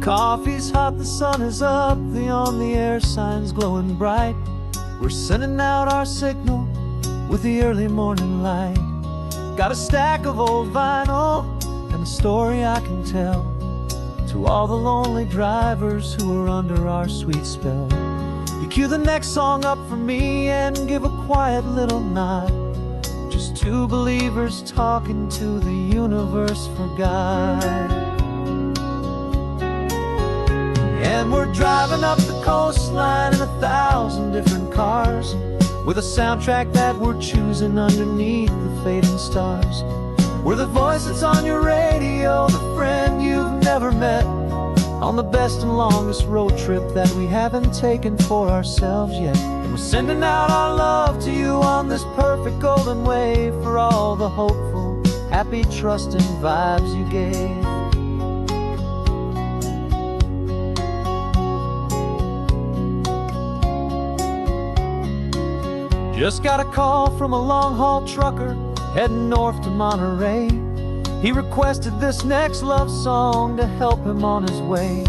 Coffee's hot, the sun is up, the on-the-air sign's glowing bright. We're sending out our signal with the early morning light. Got a stack of old vinyl and a story I can tell to all the lonely drivers who are under our sweet spell. You cue the next song up for me and give a quiet little nod. Just two believers talking to the universe for God. And we're driving up the coastline in 1,000 different cars, with a soundtrack that we're choosing underneath the fading stars. We're the voice that's on your radio, the friend you've never met, on the best and longest road trip that we haven't taken for ourselves yet. And we're sending out our love to you on this perfect golden wave, for all the hopeful, happy, trusting vibes you gave. Just got a call from a long-haul trucker heading north to Monterey. He requested this next love song to help him on his way.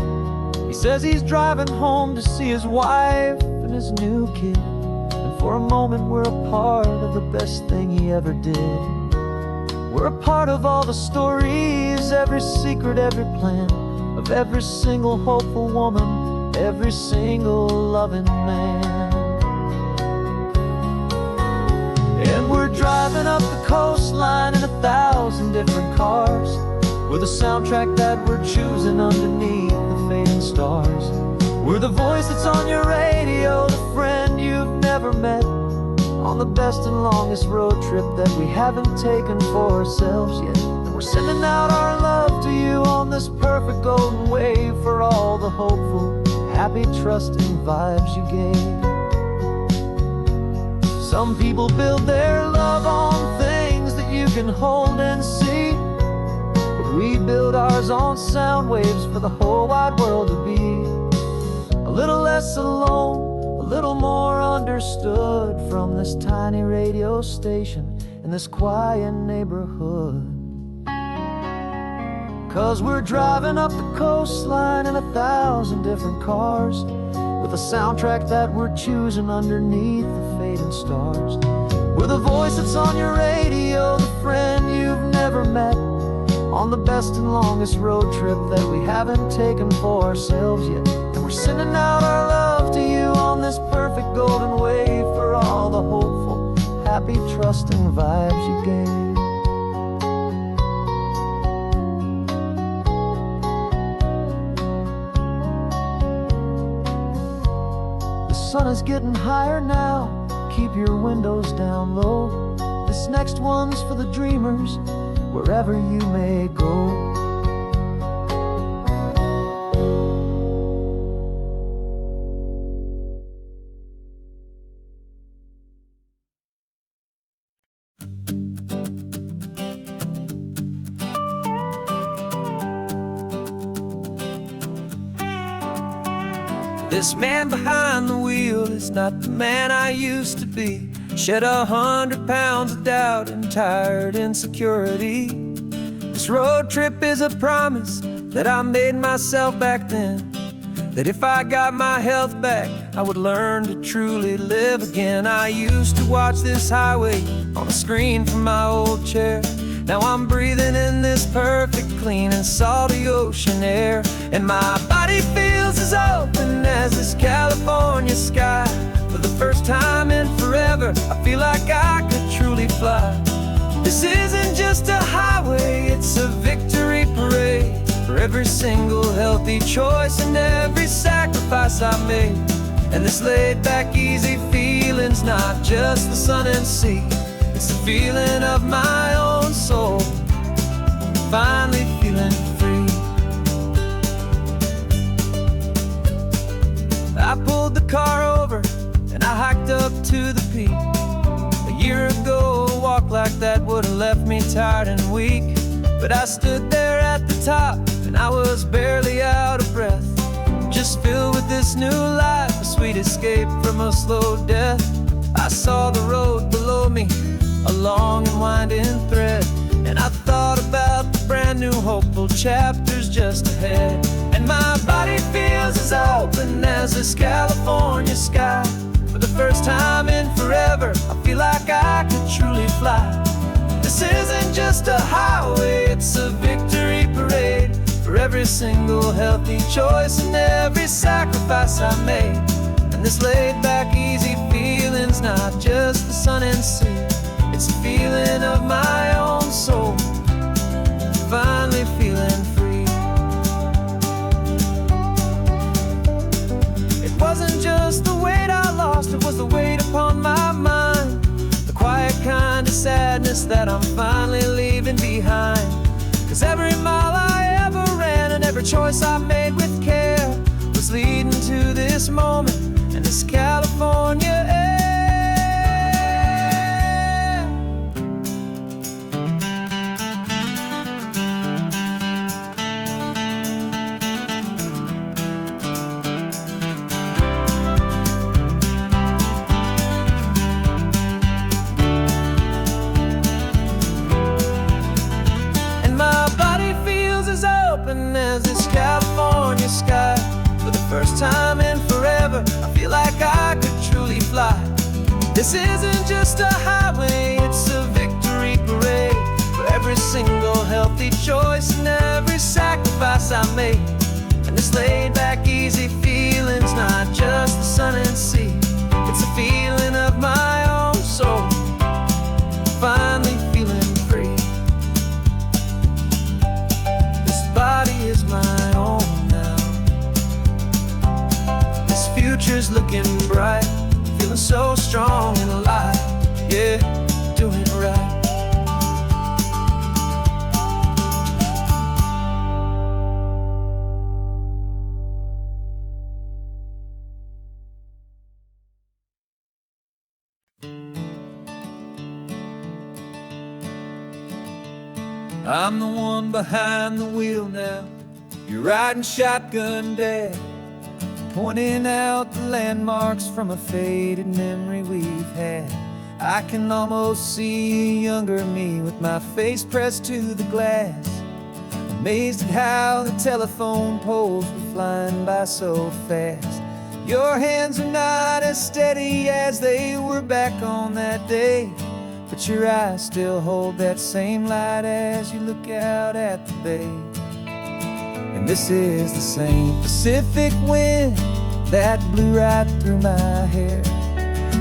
He says he's driving home to see his wife and his new kid, and for a moment we're a part of the best thing he ever did. We're a part of all the stories, every secret, every plan, of every single hopeful woman, every single loving man. And we're driving up the coastline in 1,000 different cars, with a soundtrack that we're choosing underneath the fading stars. We're the voice that's on your radio, the friend you've never met, on the best and longest road trip that we haven't taken for ourselves yet. And we're sending out our love to you on this perfect golden wave, for all the hopeful, happy, trusting vibes you gave. Some people build their love on things that you can hold and see, but we build ours on sound waves for the whole wide world to be a little less alone, a little more understood, from this tiny radio station in this quiet neighborhood. 'Cause we're driving up the coastline in 1,000 different cars, with a soundtrack that we're choosing underneath the fading stars. We're the voice that's on your radio, the friend you've never met, on the best and longest road trip that we haven't taken for ourselves yet. And we're sending out our love to you on this perfect golden wave, for all the hopeful, happy, trusting vibes you gave. The sun is getting higher now, keep your windows down low. This next one's for the dreamers, wherever you may go. This man behind the wheel is not the man I used to be. Shed 100 pounds of doubt and tired insecurity. This road trip is a promise that I made myself back then, that if I got my health back, I would learn to truly live again. I used to watch this highway on a screen from my old chair. Now I'm breathing in this perfect, clean and salty ocean air, and my body feels as open as this California sky. For the first time in forever, I feel like I could truly fly. This isn't just a highway, it's a victory parade, for every single healthy choice and every sacrifice I made. And this laid back, easy feeling's not just the sun and sea, it's the feeling of my own soul, finally feeling free. I pulled the car over and I hiked up to the peak. A year ago, a walk like that would've left me tired and weak, but I stood there at the top and I was barely out of breath, just filled with this new life, a sweet escape from a slow death. I saw the road below me, a long and winding thread, and I thought about the brand brand new hopeful chapters just ahead. And my body feels as open as this California sky. For the first time in forever, I feel like I could truly fly. This isn't just a highway, it's a victory parade. For every single healthy choice and every sacrifice I made. And this laid back easy feeling's not just the sun and sea, it's a feeling of my own soul, finally feeling free. It wasn't just the weight I lost, it was the weight upon my mind. The quiet kind of sadness that I'm finally leaving behind. 'Cause every mile I ever ran and every choice I made with care was leading to this moment and this California air. As this California sky. For the first time in forever, I feel like I could truly fly. This isn't just a highway, it's a victory parade. For every single healthy choice and every sacrifice I made. And this laid back easy feeling's not just the sun and sea, it's a feeling of my own soul, finally feeling free. Body is my own now. This future's looking bright, feeling so strong and alive. Yeah, doing it right. I'm the one behind the wheel now. You're riding shotgun, Dad, pointing out the landmarks from a faded memory we've had. I can almost see a younger me with my face pressed to the glass, amazed at how the telephone poles were flying by so fast. Your hands are not as steady as they were back on that day, but your eyes still hold that same light as you look out at the bay. And this is the same Pacific wind that blew right through my hair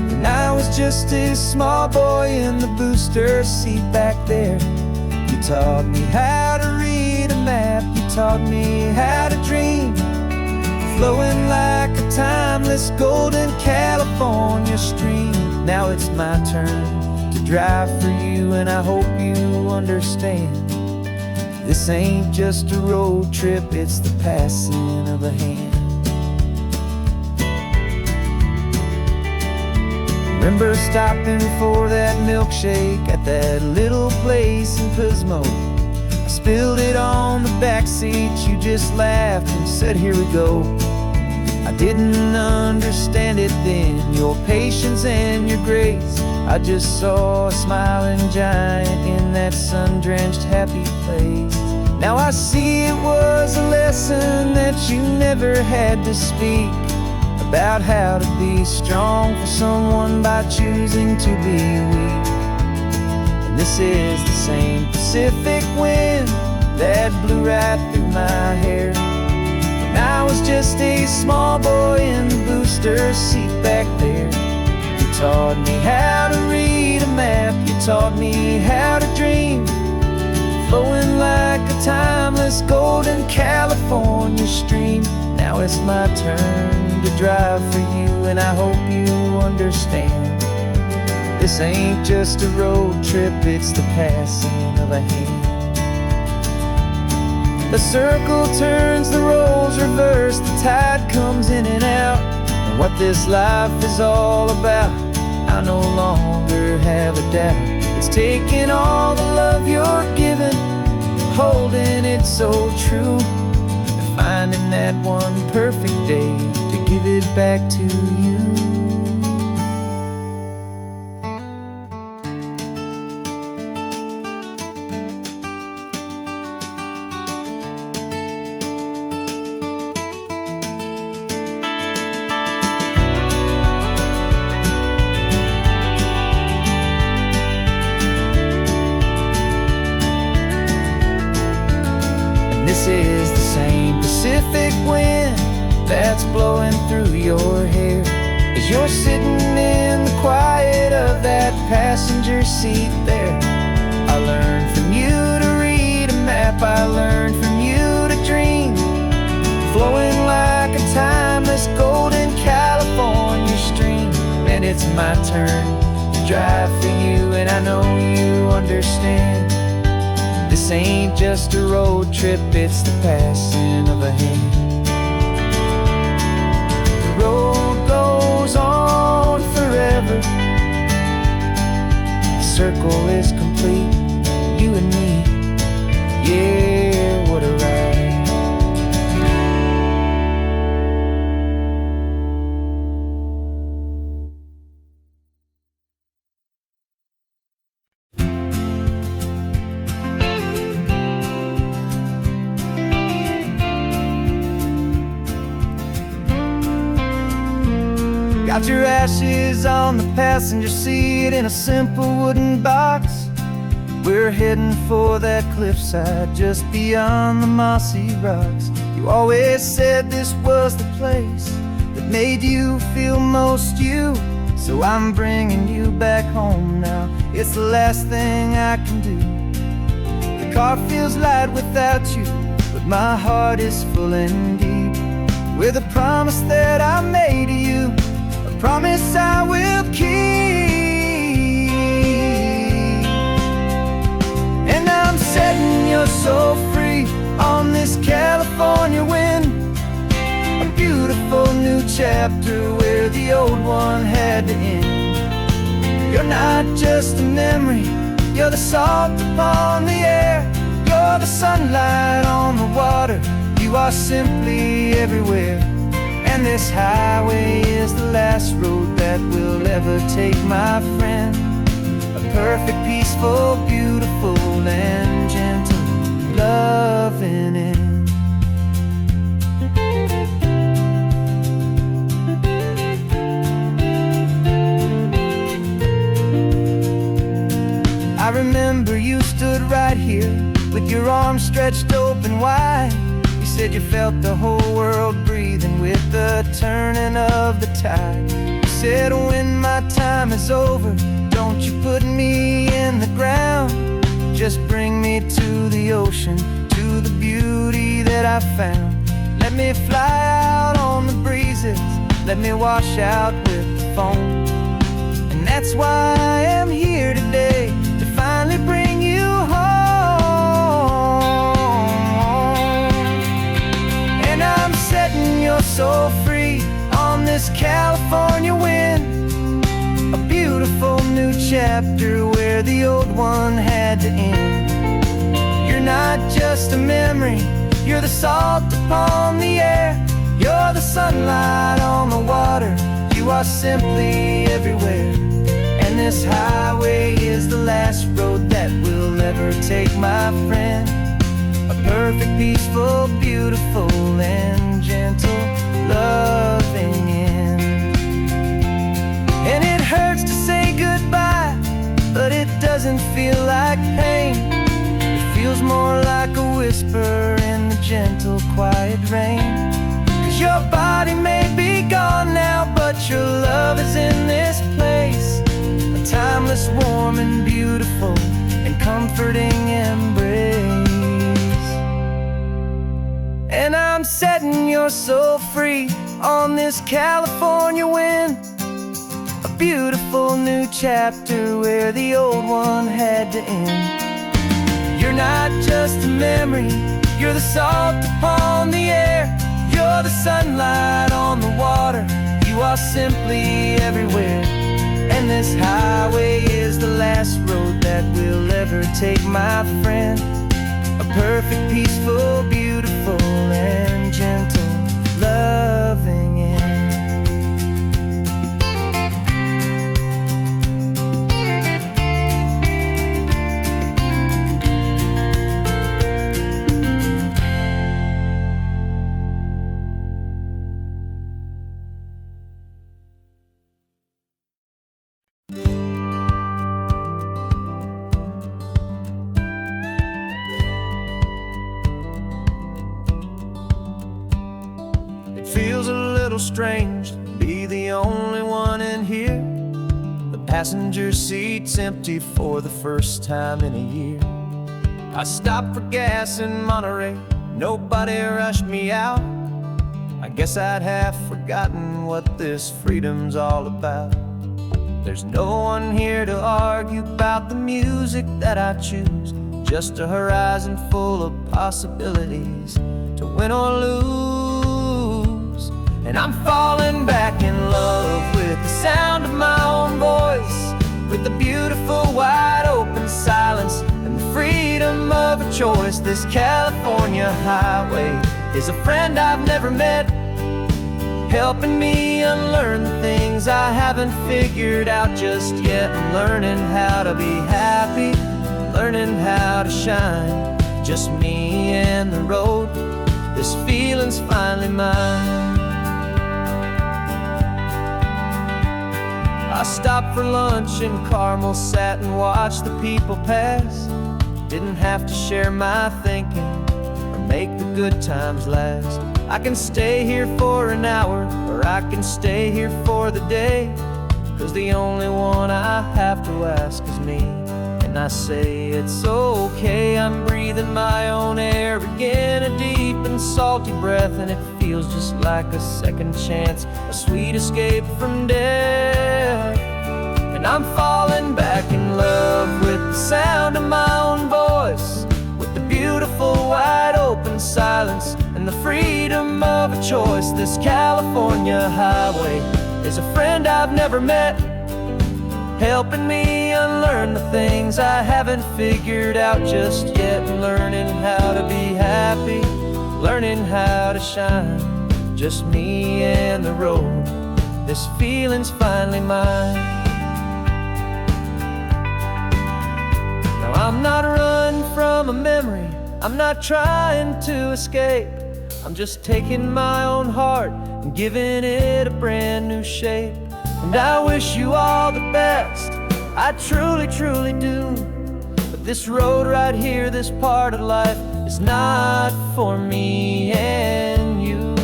when I was just a small boy in the booster seat back there. You taught me how to read a map, you taught me how to dream, flowing like a timeless golden California stream. Now it's my turn to drive for you, and I hope you understand. This ain't just a road trip, it's the passing of a hand. Remember stopping for that milkshake at that little place in Pismo? I spilled it on the back seat, you just laughed and said, here we go. I didn't understand it then, your patience and your grace. I just saw a smiling giant in that sun-drenched happy place. Now I see it was a lesson that you never had to speak, about how to be strong for someone by choosing to be weak. And this is the same Pacific wind that blew right through my hair when I was just a small boy in the booster seat back there. You taught me how to read a map, you taught me how to dream, flowing like a timeless golden California stream. Now it's my turn to drive for you, and I hope you understand. This ain't just a road trip, it's the passing of a hand. The circle turns, the roles reverse, the tide comes in and out. And what this life is all about, I no longer have a doubt. It's taking all the love you're giving, holding it so true, and finding that one perfect day to give it back to you. that's blowing through your hair as you're sitting in the quiet of that passenger seat there. I learned from you to read a map, I learned from you to dream, flowing like a timeless golden California stream. And it's my turn to drive for you, and I know you understand. This ain't just a road trip, it's the passing of a hand. The road goes on forever, the circle is complete, you and me, yeah, what a ride. Got your ashes on the passenger seat in a simple wooden box. We're heading for that cliffside just beyond the mossy rocks. You always said this was the place that made you feel most you. So I'm bringing you back home now, it's the last thing I can do. The car feels light without you, but my heart is full and deep with a promise that I made to you, a promise I will keep. And I'm setting your soul free on this California wind, a beautiful new chapter where the old one had to end. You're not just a memory, you're the salt upon the air, you're the sunlight on the water, you are simply everywhere. And this highway is the last road that we'll ever take, my friend. A perfect, peaceful, beautiful, and gentle, loving end. I remember you stood right here with your arms stretched open wide. You said you felt the whole world breathing with the turning of the tide. You said when my time is over, don't you put me in the ground, just bring me to the ocean, to the beauty that I found. Let me fly out on the breezes, let me wash out with the foam. And that's why I am here today, to finally bring you home. And I'm setting your soul free on this California wind, a beautiful new chapter where the old one had to end. You're not just a memory, you're the salt upon the air, you're the sunlight on the water, you are simply everywhere. And this highway is the last road that we'll ever take, my friend. A perfect, peaceful, beautiful, and gentle, loving end. And it hurts to say goodbye, but it doesn't feel like pain. It feels more like a whisper in the gentle, quiet rain. 'Cause your body may be gone now, but your love is in this place, a timeless, warm, and beautiful, and comforting embrace. And I'm setting your soul free on this California wind, a beautiful new chapter where the old one had to end. You're not just a memory, you're the salt upon the air, you're the sunlight on the water, you are simply everywhere. And this highway is the last road that we'll ever take, my friend. A perfect, peaceful, beautiful, and gentle, loving end. so strange to be the only one in here. The passenger seat's empty for the first time in a year. I stopped for gas in Monterey, nobody rushed me out. I guess I'd half forgotten what this freedom's all about. There's no one here to argue about the music that I choose, just a horizon full of possibilities to win or lose. And I'm falling back in love with the sound of my own voice, with the beautiful wide open silence and the freedom of a choice. This California highway is a friend I've never met, helping me unlearn the things I haven't figured out just yet. I'm learning how to be happy, learning how to shine, just me and the road. This feeling's finally mine. I stopped for lunch in Carmel, sat and watched the people pass. Didn't have to share my thinking or make the good times last. I can stay here for an hour, or I can stay here for the day, 'cause the only one I have to ask is me. And I say it's okay, I'm breathing my own air again, a deep and salty breath, and it feels just like a second chance, a sweet escape from death. And I'm falling back in love with the sound of my own voice, with the beautiful wide open silence and the freedom of a choice. This California highway is a friend I've never met, helping me unlearn the things I haven't figured out just yet. Learning how to be happy, learning how to shine, just me and the road. This feeling's finally mine. Now I'm not running from a memory, I'm not trying to escape. I'm just taking my own heart and giving it a brand new shape. And I wish you all the best, I truly, truly do. But this road right here, this part of life, is not for me and you.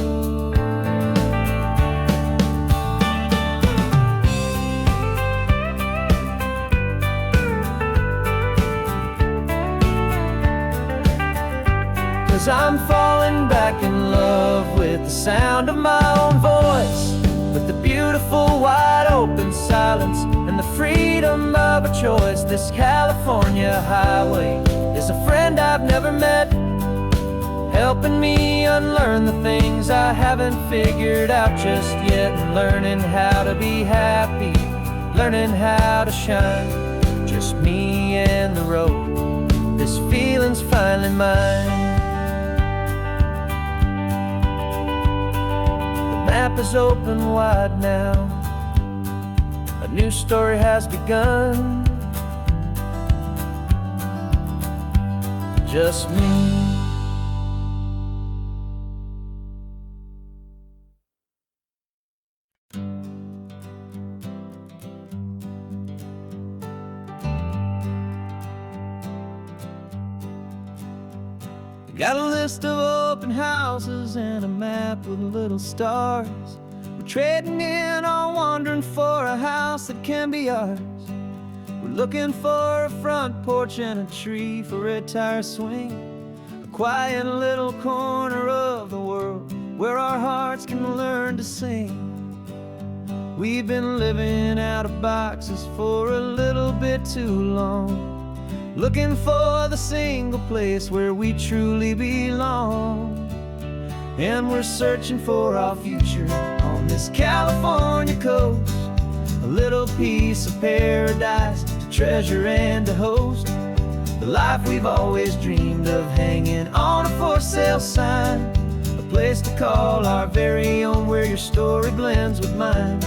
Cause I'm falling back in love with the sound of my own voice, with the beautiful wide open silence and the freedom of a choice. This California highway is a friend I've never met, helping me unlearn the things I haven't figured out just yet. And learning how to be happy, learning how to shine, just me and the road. This feeling's finally mine. The map is open wide now, a new story has begun, just me. Got a list of open houses and a map with little stars. We're trading in or wandering for a house that can be ours. We're looking for a front porch and a tree for a tire swing, a quiet little corner of the world where our hearts can learn to sing. We've been living out of boxes for a little bit too long, looking for the single place where we truly belong. And we're searching for our future on this California coast, a little piece of paradise to treasure and to host, the life we've always dreamed of, hanging on a for sale sign, a place to call our very own, where your story blends with mine.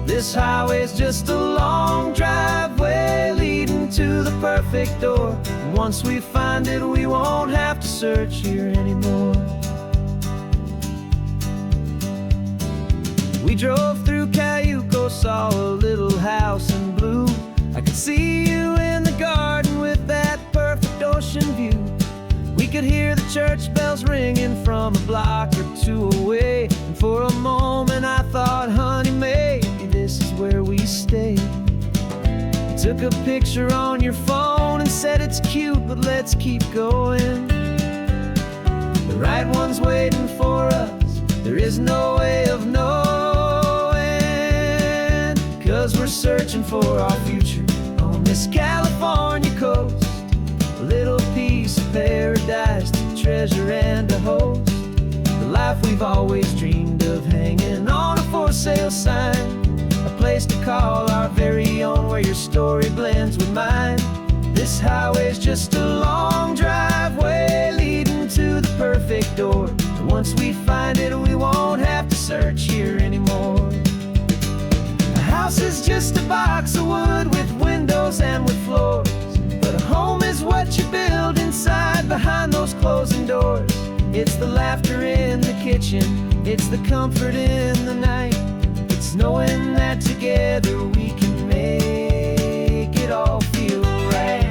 This highway's just a long driveway leading to the perfect door, and once we find it, we won't have to search here anymore. We drove through Cayuco, saw a little house in blue. I could see you in the garden with that perfect ocean view. We could hear the church bells ringing from a block or two away, and For a moment I thought, honey, maybe this is where we stay. You took a picture on your phone and said it's cute, but let's keep going. The right one's waiting for us, there is no way of knowing, 'cause we're searching for our future on this California coast. A little piece of paradise to treasure and to host. The life we've always dreamed of, hanging on a for sale sign. A place to call our very own, where your story blends with mine. This highway's just a long driveway leading to the perfect door. And once we find it, we won't have to search here anymore. A house is just a box of wood with windows and with floors, but a home is what you build inside behind those closing doors. It's the laughter in the kitchen, it's the comfort in the night. It's knowing that together we can make it all feel right.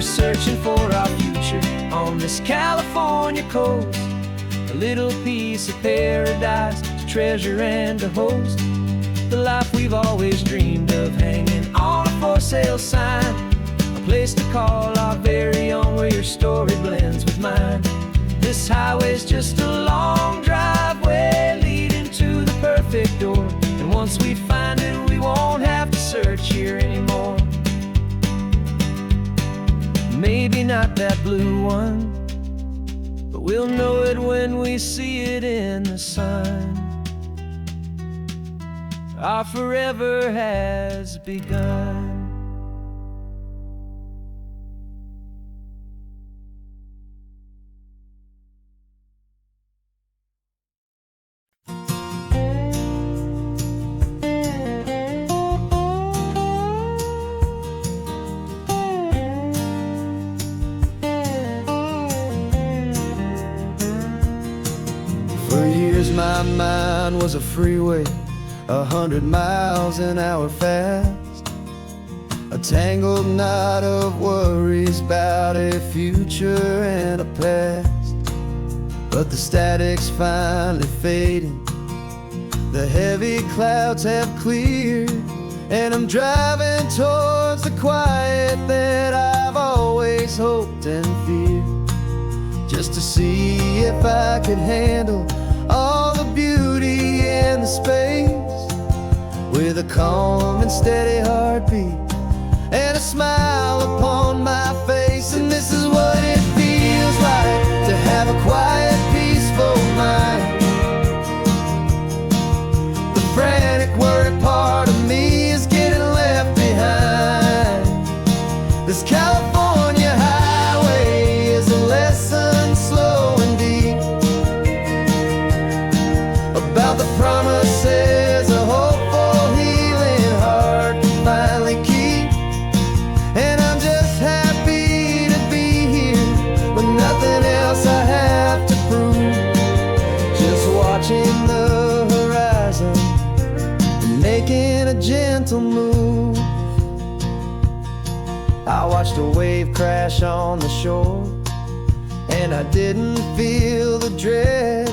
Searching for our future on this California coast. A little piece of paradise to treasure and to host. The life we've always dreamed of, hanging on a for sale sign. A place to call our very own, where your story blends with mine. This highway's just a long driveway leading to the perfect door. And once we find it, we won't have to search here anymore. Maybe not that blue one, but we'll know it when we see it in the sun. Our forever has begun. For years my mind was a freeway, 100 miles an hour fast. A tangled knot of worries about a future and a past. But the static's finally fading, the heavy clouds have cleared, and I'm driving towards the quiet that I've always hoped and feared. Just to see if I could handle all the beauty and the space, with a calm and steady heartbeat and a smile upon my face. And this is what it feels like to have a quiet, peaceful mind. The frantic, worried part of me is getting left behind. This California highway is a lesson slow and deep about the promises a hopeful, healing heart can finally keep. And I'm just happy to be here with nothing else I have to prove. Just watching the horizon and making a gentle move. I watched a wave crash on the shore, and I didn't feel the dread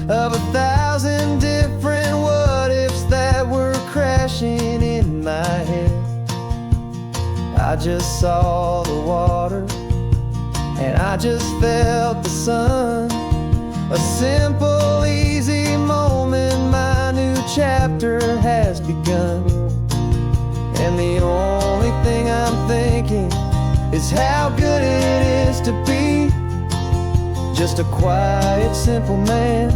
of 1,000 different what-ifs that were crashing in my head. I just saw the water, and I just felt the sun. A simple, easy moment, my new chapter has begun. And the only thing I'm thinking is how good it is to be just a quiet, simple man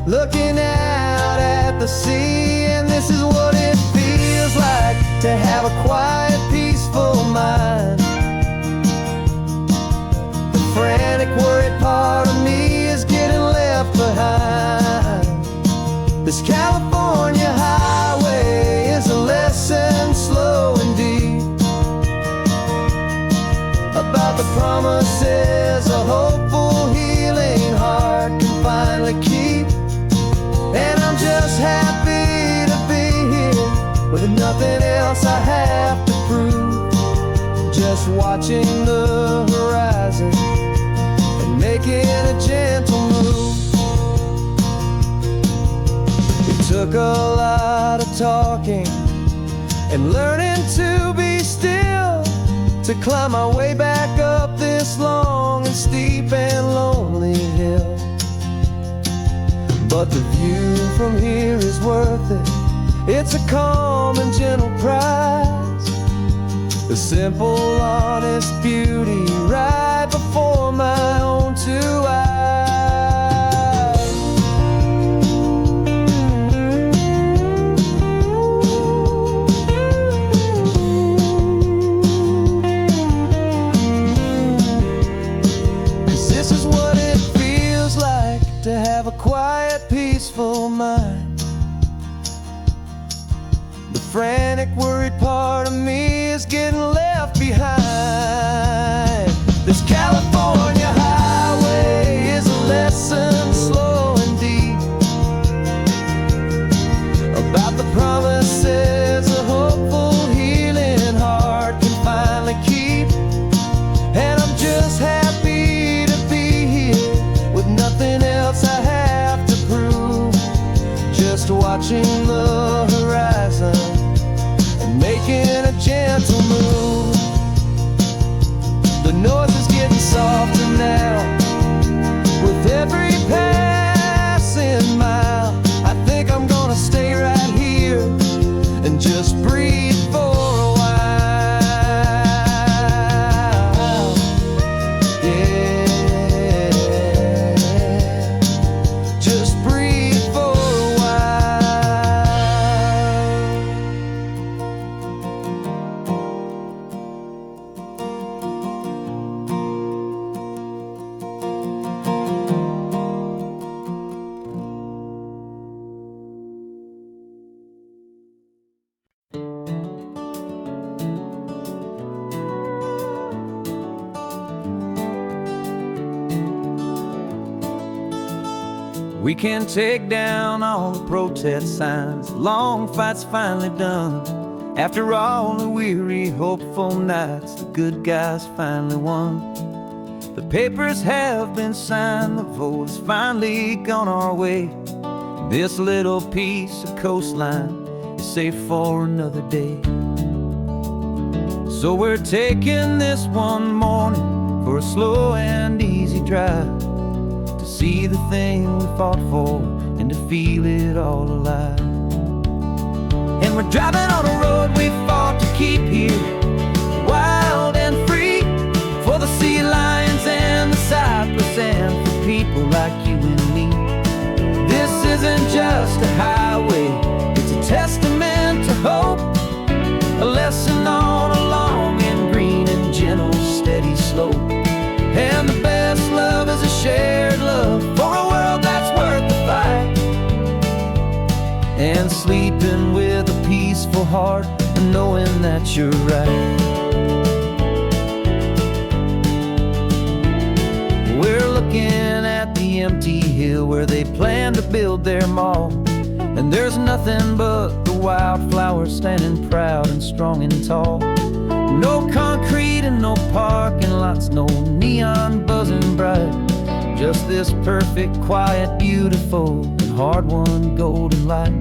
looking out at the sea. And this is what it feels like to have a quiet, peaceful mind. The frantic, worried part of me is getting left behind. This California highway the promises a hopeful, healing heart can finally keep. And I'm just happy to be here with nothing else I have to prove. Just watching the horizon and making a gentle move. It took a lot of talking and learning to be still to climb my way back up this long and steep and lonely hill. But the view from here is worth it. It's a calm and gentle prize, the simple, honest beauty right before my own two eyes. 'Cause this is what it feels like to have a quiet, peaceful mind. The frantic, worried part of me is getting left behind. This California highway is a lesson slow and deep about the promises a hopeful, healing heart can finally keep. And I'm just happy to be here with nothing else I have to prove. Just watching the horizon and making a gentle move. The noise is getting softer now with every passing mile. I think I'm gonna stay right here and just breathe for a while. Yeah, just breathe for a while. We can take down all the protest signs. Long fight's finally done. After all the weary, hopeful nights, the good guys finally won. The papers have been signed, the vote has finally gone our way. This little piece of coastline is safe for another day. So we're taking this one morning for a slow and easy drive, to see the thing we fought for and to feel it all alive. And we're driving on a road we fought to keep here, wild and free, for the sea lions and the cypress and for people like you and me. This isn't just a highway, it's a testament to hope, a lesson on a long and green and gentle steady slope. And the best love is a shared love for a world that's worth the fight. And sleeping with a peaceful heart and knowing that you're right. We're looking at the empty hill where they plan to build their mall, and there's nothing but the wildflowers standing proud and strong and tall. No concrete and no parking lots, no neon buzzing bright, just this perfect, quiet, beautiful, and hard-won golden light.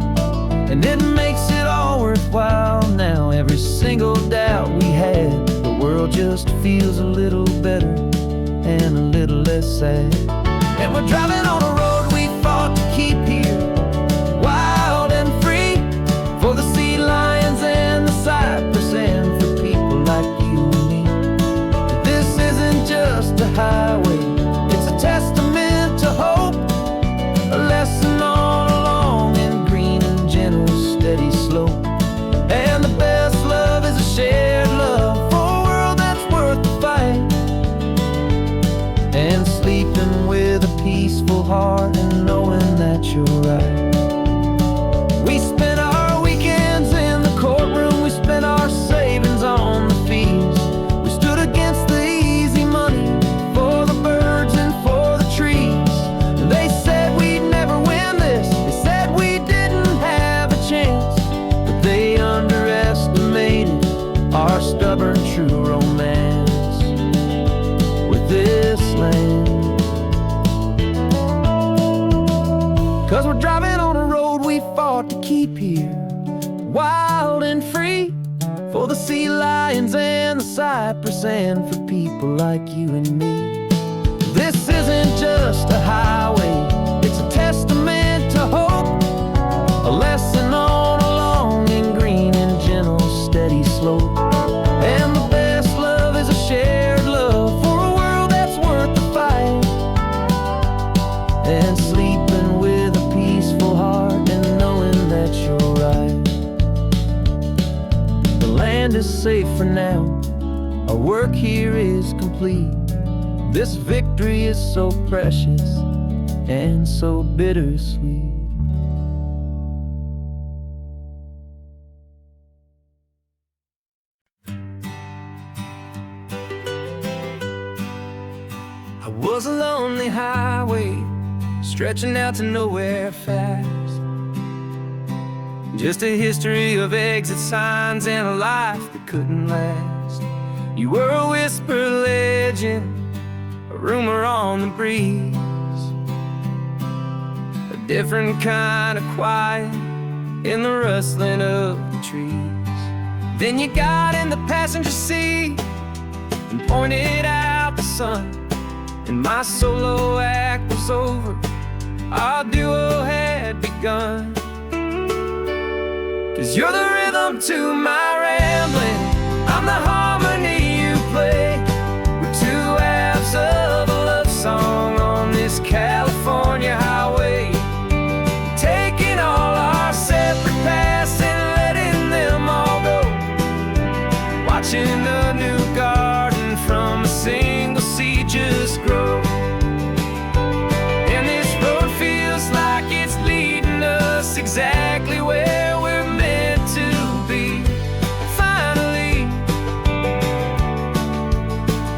And it makes it all worthwhile now. Every single doubt we had, the world just feels a little better and a little less sad. And we're driving on a road we fought to keep here, wild and free, for the sea lions and the cypress and for people like you and me. This isn't just a highway, it's a testament to hope, a lesson on a long and green and gentle steady slope. And the best love is a shared love for a world that's worth the fight. And sleeping with a peaceful heart sea lions and the cypress, and for people like you and me. This isn't just a highway, it's a testament to hope, a lesson on a long and green and gentle steady slope. And the best love is a shared love for a world that's worth the fight, and sleeping with a peaceful heart and knowing that you're right. The land is safe for now, our work here is complete. This victory is so precious and so bittersweet. I was a lonely highway, stretching out to nowhere fast. Just a history of exit signs and a life that couldn't last. You were a whisper legend, a rumor on the breeze, a different kind of quiet in the rustling of the trees. Then you got in the passenger seat and pointed out the sun, and my solo act was over, our duo had begun. 'Cause you're the rhythm to my rambling, I'm the harmony you play. We're two halves of a love song on this California highway, taking all our separate paths and letting them all go, watching a new garden from a single seed just grow. And this road feels like it's leading us exactly where we're meant to be. Finally,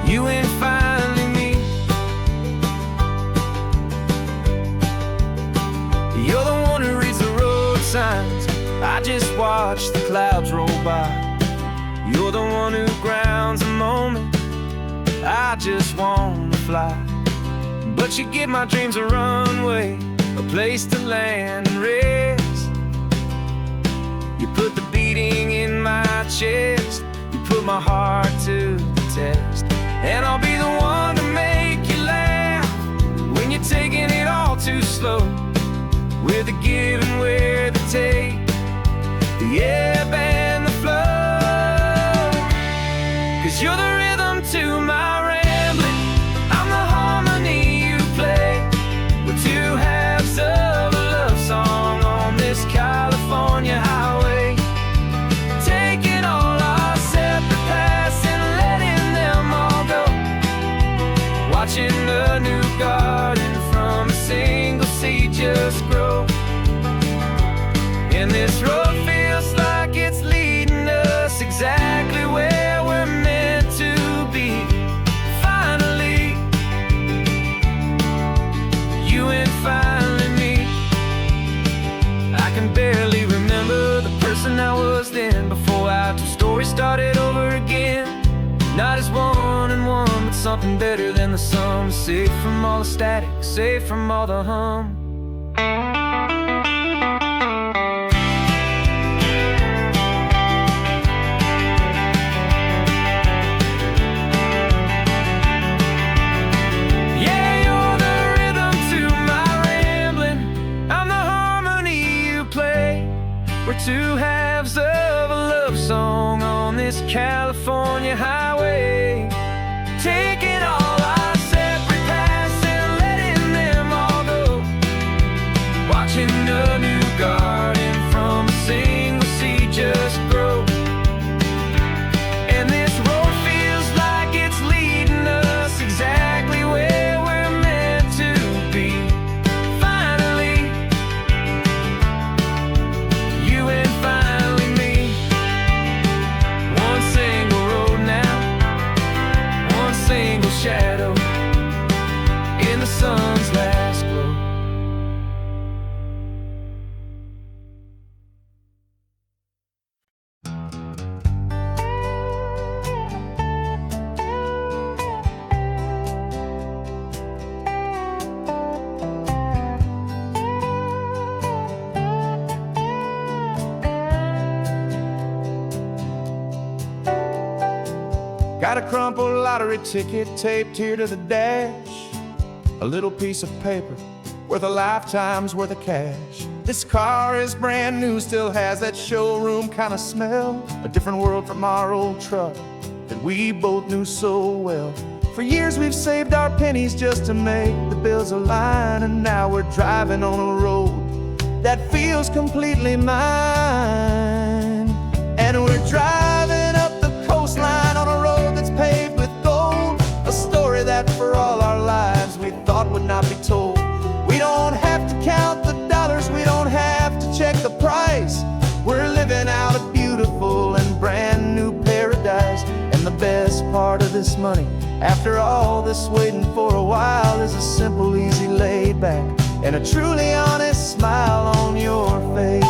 you and finally me. You're the one who reads the road signs, I just watch the clouds roll by. You're the one who grounds the moment, I just wanna fly. But you give my dreams a runway, a place to land and rest. You put the beating in my chest, you put my heart to the test. And I'll be the one to make you laugh when you're taking it all too slow. We're the give and we're the take, the ebb and the flow. 'Cause you're the rhythm to my rambling, I'm the harmony you play. We're two halves of a love song on this California highway, taking all our separate paths and letting them all go, watching a new garden from a single seed just grow. And this road feels like it's leading us exactly where we're meant to be. Finally, you and finally me. I can barely remember the person I was then, before our two stories started over again. Not as one and one, but something better than the sum. Safe from all the static, safe from all the hum. We're two halves of a love song on this California highway, taking all our separate paths and letting them all go, watching a new garden from a single seed just grow. And this road feels like it's leading us exactly where we're meant to be. Finally, you and finally me. One single road now, Got a crumpled lottery ticket taped here to the dash, a little piece of paper worth a lifetime's worth of cash. This car is brand new, still has that showroom kind of smell, a different world from our old truck that we both knew so well. For years we've saved our pennies just to make the bills align, and now we're driving on a road that feels completely mine. And we're driving up the coastline on a road that's paved with gold, a story that for all our lives we thought would not be told. We don't have to count the dollars, we don't have to check the price. We're living out a beautiful and brand new paradise. And the best part of this money, after all this waiting for a while, is a simple, easy, laid back, and a truly honest smile on your face.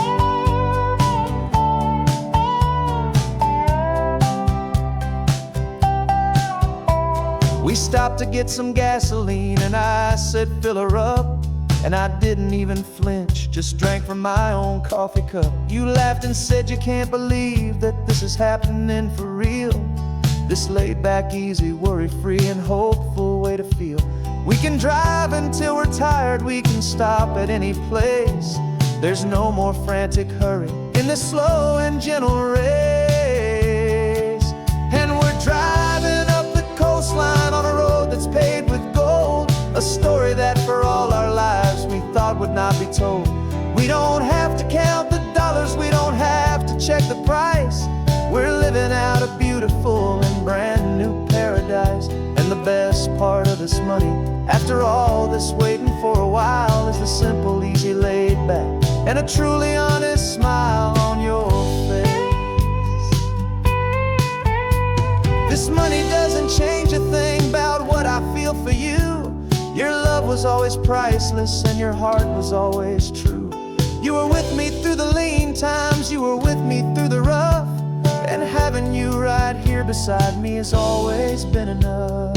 We stopped to get some gasoline, and I said, fill her up. And I didn't even flinch, just drank from my own coffee cup. You laughed and said you can't believe that this is happening for real. This laid back, easy, worry-free and hopeful way to feel. We can drive until we're tired, we can stop at any place. There's no more frantic hurry in this slow and gentle race. And we're driving up the coastline on a road that's paved with gold, a story that for all our lives we thought would not be told. We don't have to count the dollars, we don't have to check the price. We're living out a beautiful and brand new paradise. And the best part of this money, after all this waiting for a while, is the simple, easy, laid back, and a truly honest smile on your face. This money doesn't change a thing about what I feel for you. Your love was always priceless and your heart was always true. You were with me through the lean times, you were with me through the rough, and having you right here beside me has always been enough.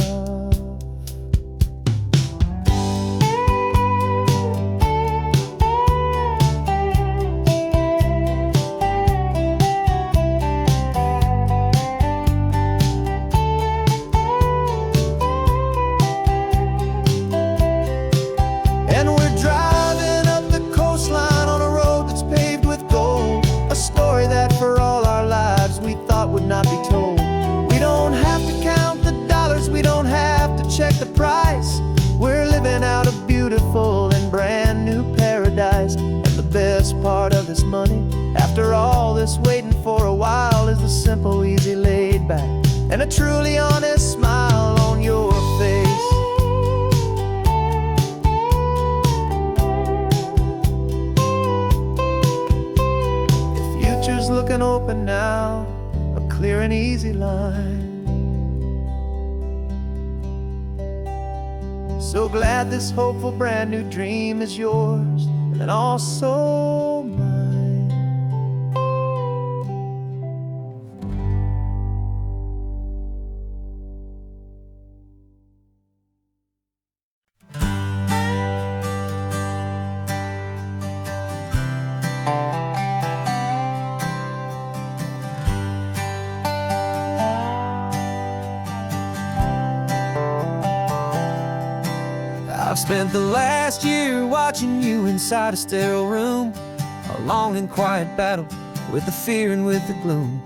Would not be told. We don't have to count the dollars, we don't have to check the price. We're living out a beautiful and brand new paradise. And the best part of this money, after all this waiting for a while, is the simple, easy, laid back, and a truly honest smile on your face. The future's looking open now, clear and easy line. So glad this hopeful brand new dream is yours and also mine. I've spent the last year watching you inside a sterile room, a long and quiet battle with the fear and with the gloom.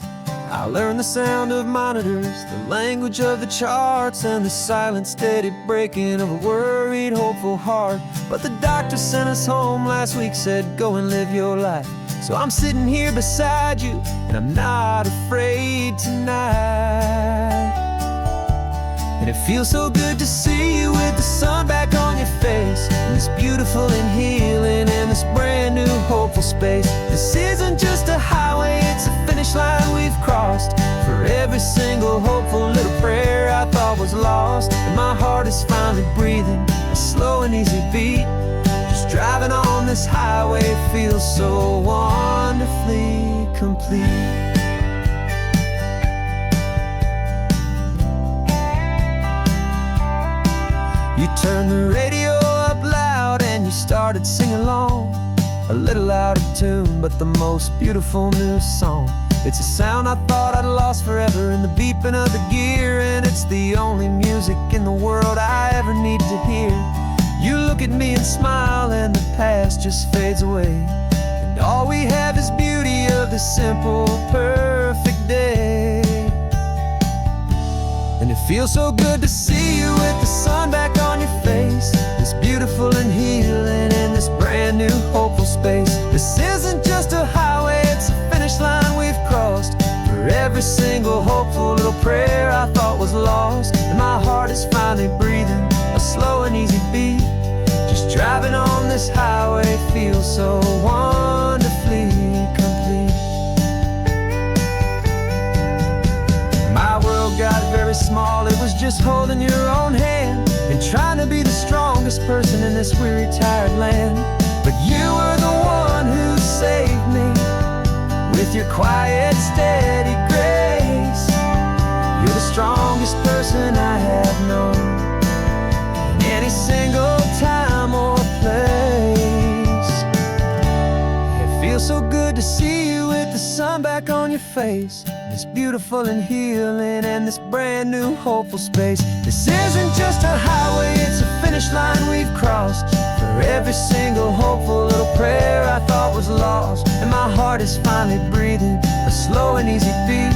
I learned the sound of monitors, the language of the charts, and the silent, steady breaking of a worried, hopeful heart. But the doctor sent us home last week, said, go and live your life. So I'm sitting here beside you, and I'm not afraid tonight. And it feels so good to see you with the sun back on your face, and this beautiful and healing in this brand new hopeful space. This isn't just a highway, it's a finish line we've crossed. For every single hopeful little prayer I thought was lost, and my heart is finally breathing a slow and easy beat. Just driving on this highway feels so wonderfully complete. You turned the radio up loud and you started singing along, a little out of tune, but the most beautiful new song. It's a sound I thought I'd lost forever in the beeping of the gear, and it's the only music in the world I ever need to hear. You look at me and smile, and the past just fades away, and all we have is beauty of the simple, perfect day. And it feels so good to see you with the sun back on your face, this beautiful and healing in this brand new hopeful space. This isn't just a highway, it's a finish line we've crossed. For every single hopeful little prayer I thought was lost, and my heart is finally breathing a slow and easy beat. Just driving on this highway feels so wonderfully complete. My world got very small, it was just holding your own hand and trying to be the strongest person in this weary, tired land. But you were the one who saved me with your quiet, steady grace. You're the strongest person I have known in any single time or place. It feels so good to see you with the sun back on your face, this beautiful and healing and this brand new hopeful space. This isn't just a highway, it's a finish line we've crossed. For every single hopeful little prayer I thought was lost, and my heart is finally breathing a slow and easy beat.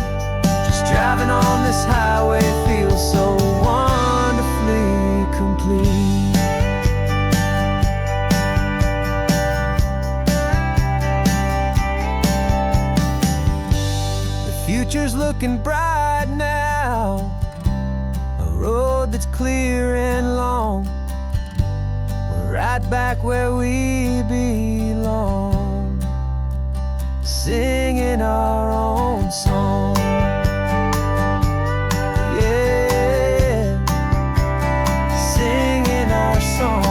Just driving on this highway feels so wonderfully complete. Future's looking bright now, a road that's clear and long. We're right back where we belong, singing our own song. Yeah, singing our song.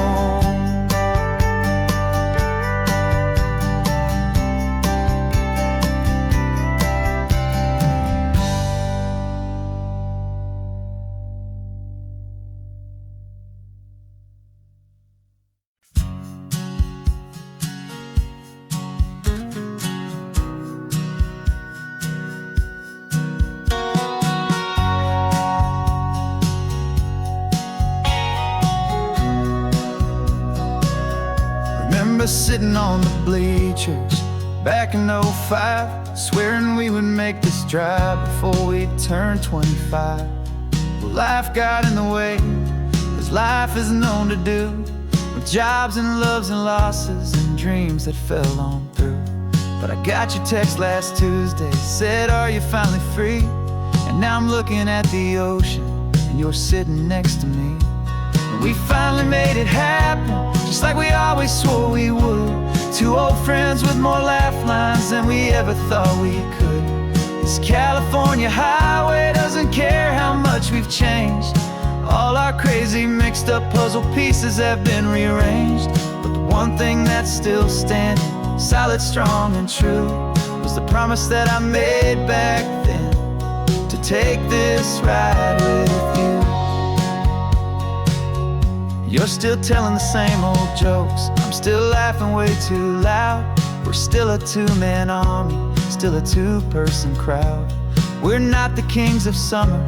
Remember sitting on the bleachers back in '05, swearing we would make this drive before we turned 25. Well, life got in the way, as life is known to do, with jobs and loves and losses and dreams that fell on through. But I got your text last Tuesday, said, are you finally free? And now I'm looking at the ocean, and you're sitting next to me. And we finally made it happen, just like we always swore we would. Two old friends with more laugh lines than we ever thought we could. This California highway doesn't care how much we've changed. All our crazy mixed up puzzle pieces have been rearranged. But the one thing that's still standing, solid, strong and true, was the promise that I made back then, to take this ride with you. You're still telling the same old jokes, I'm still laughing way too loud. We're still a two-man army, still a two-person crowd. We're not the kings of summer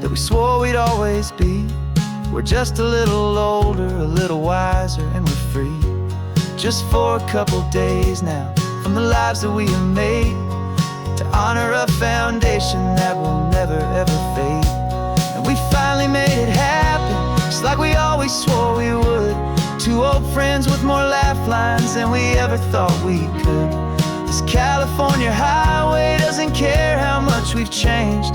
that we swore we'd always be. We're just a little older, a little wiser, and we're free. Just for a couple days now, from the lives that we have made, to honor a foundation that will never ever fade. And we finally made it happen, just like we always swore we would. Two old friends with more laugh lines than we ever thought we could. This California highway doesn't care how much we've changed.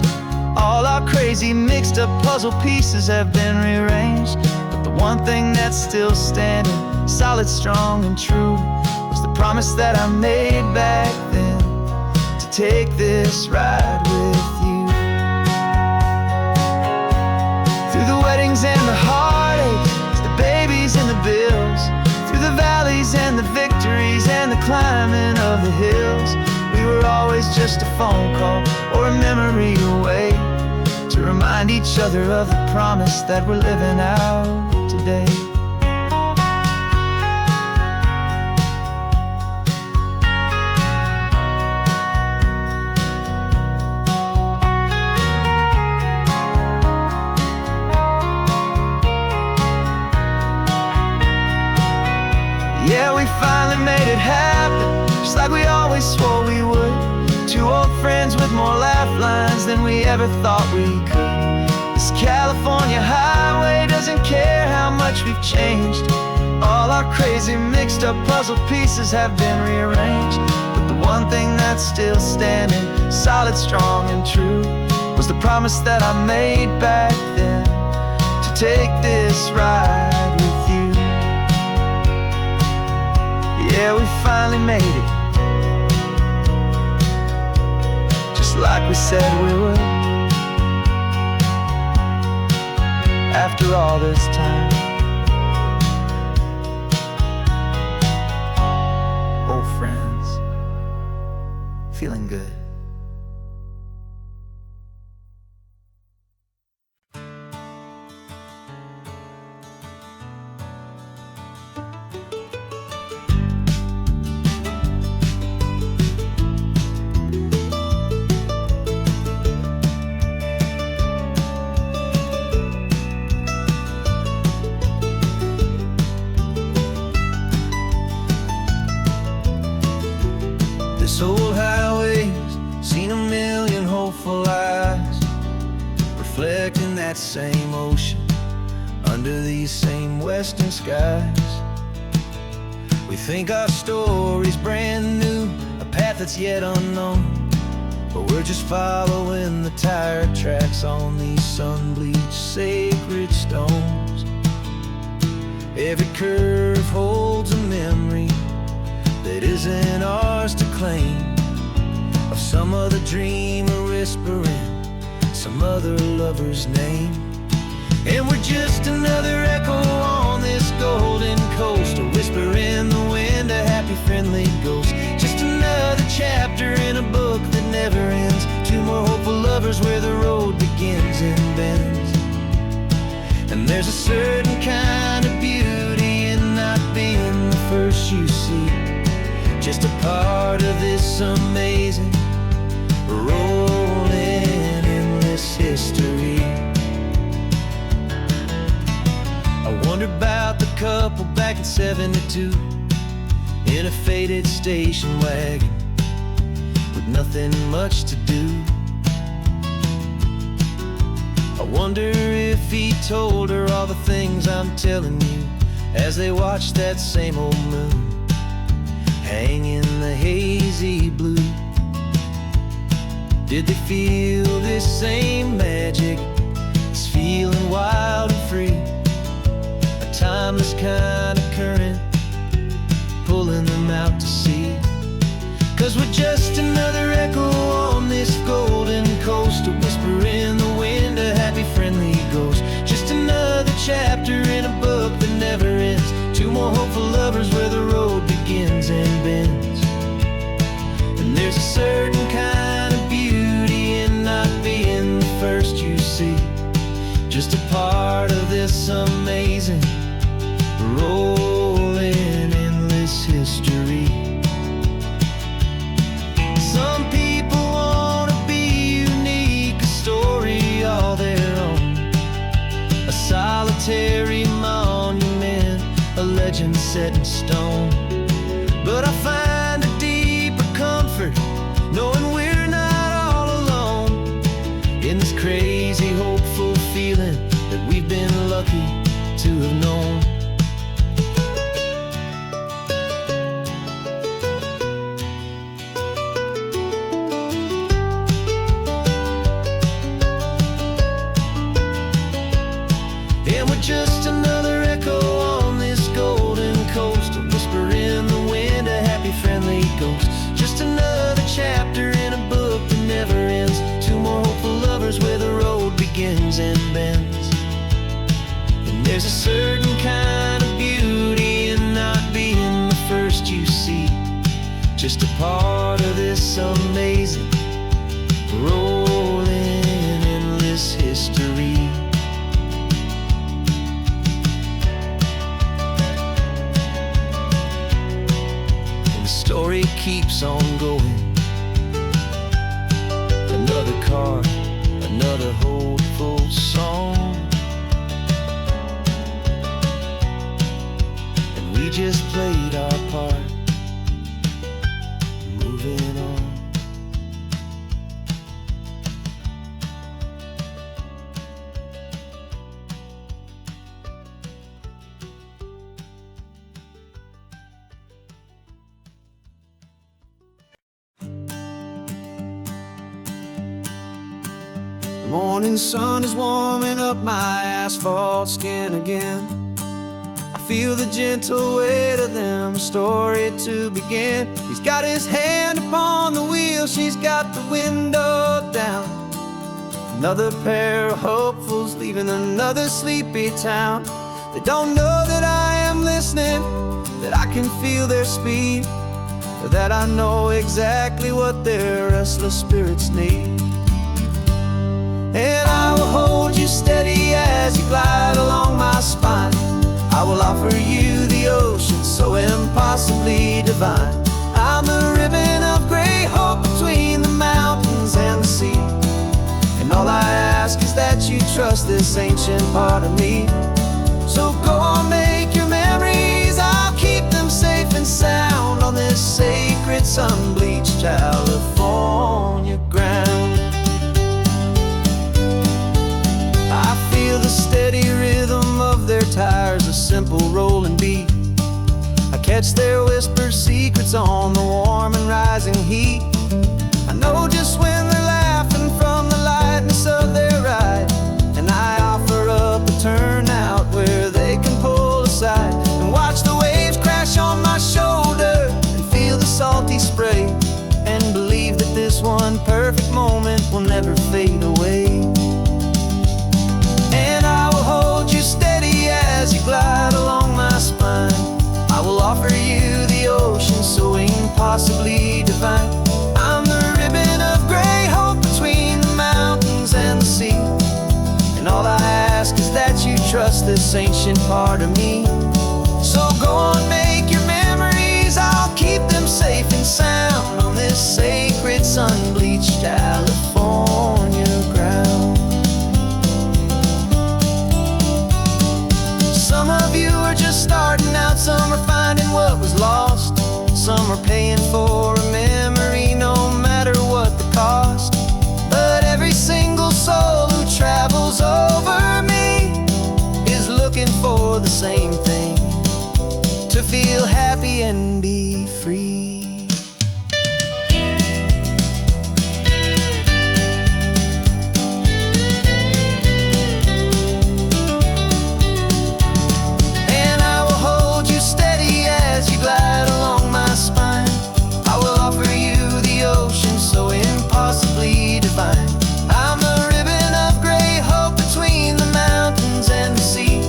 All our crazy mixed up puzzle pieces have been rearranged. But the one thing that's still standing, solid, strong and true, was the promise that I made back then, to take this ride with you. Through the weddings and the heartaches, the babies and the bills, through the valleys and the victories and the climbing of the hills, we were always just a phone call or a memory away, to remind each other of the promise that we're living out today. more laugh lines than we ever thought we could. This California highway doesn't care how much we've changed. All our crazy mixed up puzzle pieces have been rearranged, but the one thing that's still standing, solid, strong, and true, was the promise that I made back then, to take this ride with you. Yeah, we finally made it, just like we said we would. After all this time, old friends, feeling good. This old highway's seen a million hopeful eyes, reflecting that same ocean under these same western skies. We think our story's brand new, a path that's yet unknown, but we're just following the tire tracks on these sun-bleached sacred stones. Every curve holds a memory that isn't ours to claim, of some other dreamer whispering some other lover's name. And we're just another echo on this golden coast, a whisper in the wind, a happy friendly ghost. Just another chapter in a book that never ends, two more hopeful lovers where the road begins and bends. And there's a certain kind of beauty in not being the first you see, just a part of this amazing, rolling, endless history. I wonder about the couple back in '72 in a faded station wagon with nothing much to do. I wonder if he told her all the things I'm telling you as they watched that same old moon hang in the hazy blue. Did they feel this same magic, this feeling wild and free, a timeless kind of current pulling them out to sea? 'Cause we're just another echo on this golden coast, a whisper in the wind, a happy friendly ghost. Just another chapter in a book that never ends, two more hopeful lovers where the road begins and bends. And there's a certain kind of beauty in not being the first you see, just a part of this amazing, rolling, endless history. Some people want to be unique, a story all their own, a solitary monument, a legend set in stone. But I find a deeper comfort knowing we're not all alone in this crazy, hopeful feeling that we've been lucky to have known. And we're just another echo on this golden coast, a whisper in the wind, a happy friendly ghost. Just another chapter in a book that never ends, two more hopeful lovers where the road begins and bends. And there's a certain kind of beauty in not being the first you see, just a part of this amazing, rolling, endless history. Story keeps on going. Another card, another hopeful song, and we just played our part, moving on. Morning sun is warming up my asphalt skin again. I feel the gentle weight of them, a story to begin. He's got his hand upon the wheel, she's got the window down. Another pair of hopefuls leaving another sleepy town. They don't know that I am listening, that I can feel their speed, or that I know exactly what their restless spirits need. And I will hold you steady as you glide along my spine. I will offer you the ocean so impossibly divine. I'm the ribbon of gray hope between the mountains and the sea. And all I ask is that you trust this ancient part of me. So go on, make your memories, I'll keep them safe and sound on this sacred sun-bleached California ground. I feel the steady rhythm of their tires, a simple rolling beat. I catch their whispered secrets on the warm and rising heat. I know just when they're laughing from the lightness of their ride, and I offer up a turnout where they can pull aside and watch the waves crash on my shoulder and feel the salty spray, and believe that this one perfect moment will never fade away. And I will hold you steady as you glide along my spine. I will offer you the ocean so impossibly divine. I'm the ribbon of gray hope between the mountains and the sea. And all I ask is that you trust this ancient part of me. So go on, make your memories, I'll keep them safe and sound on this sacred sun-bleached California ground. Some of you are just starting out, some are finding what was lost, some are paying for a memory no matter what the cost. But every single soul who travels over me is looking for the same thing, to feel happy and be free. I'm the ribbon of gray hope between the mountains and the sea.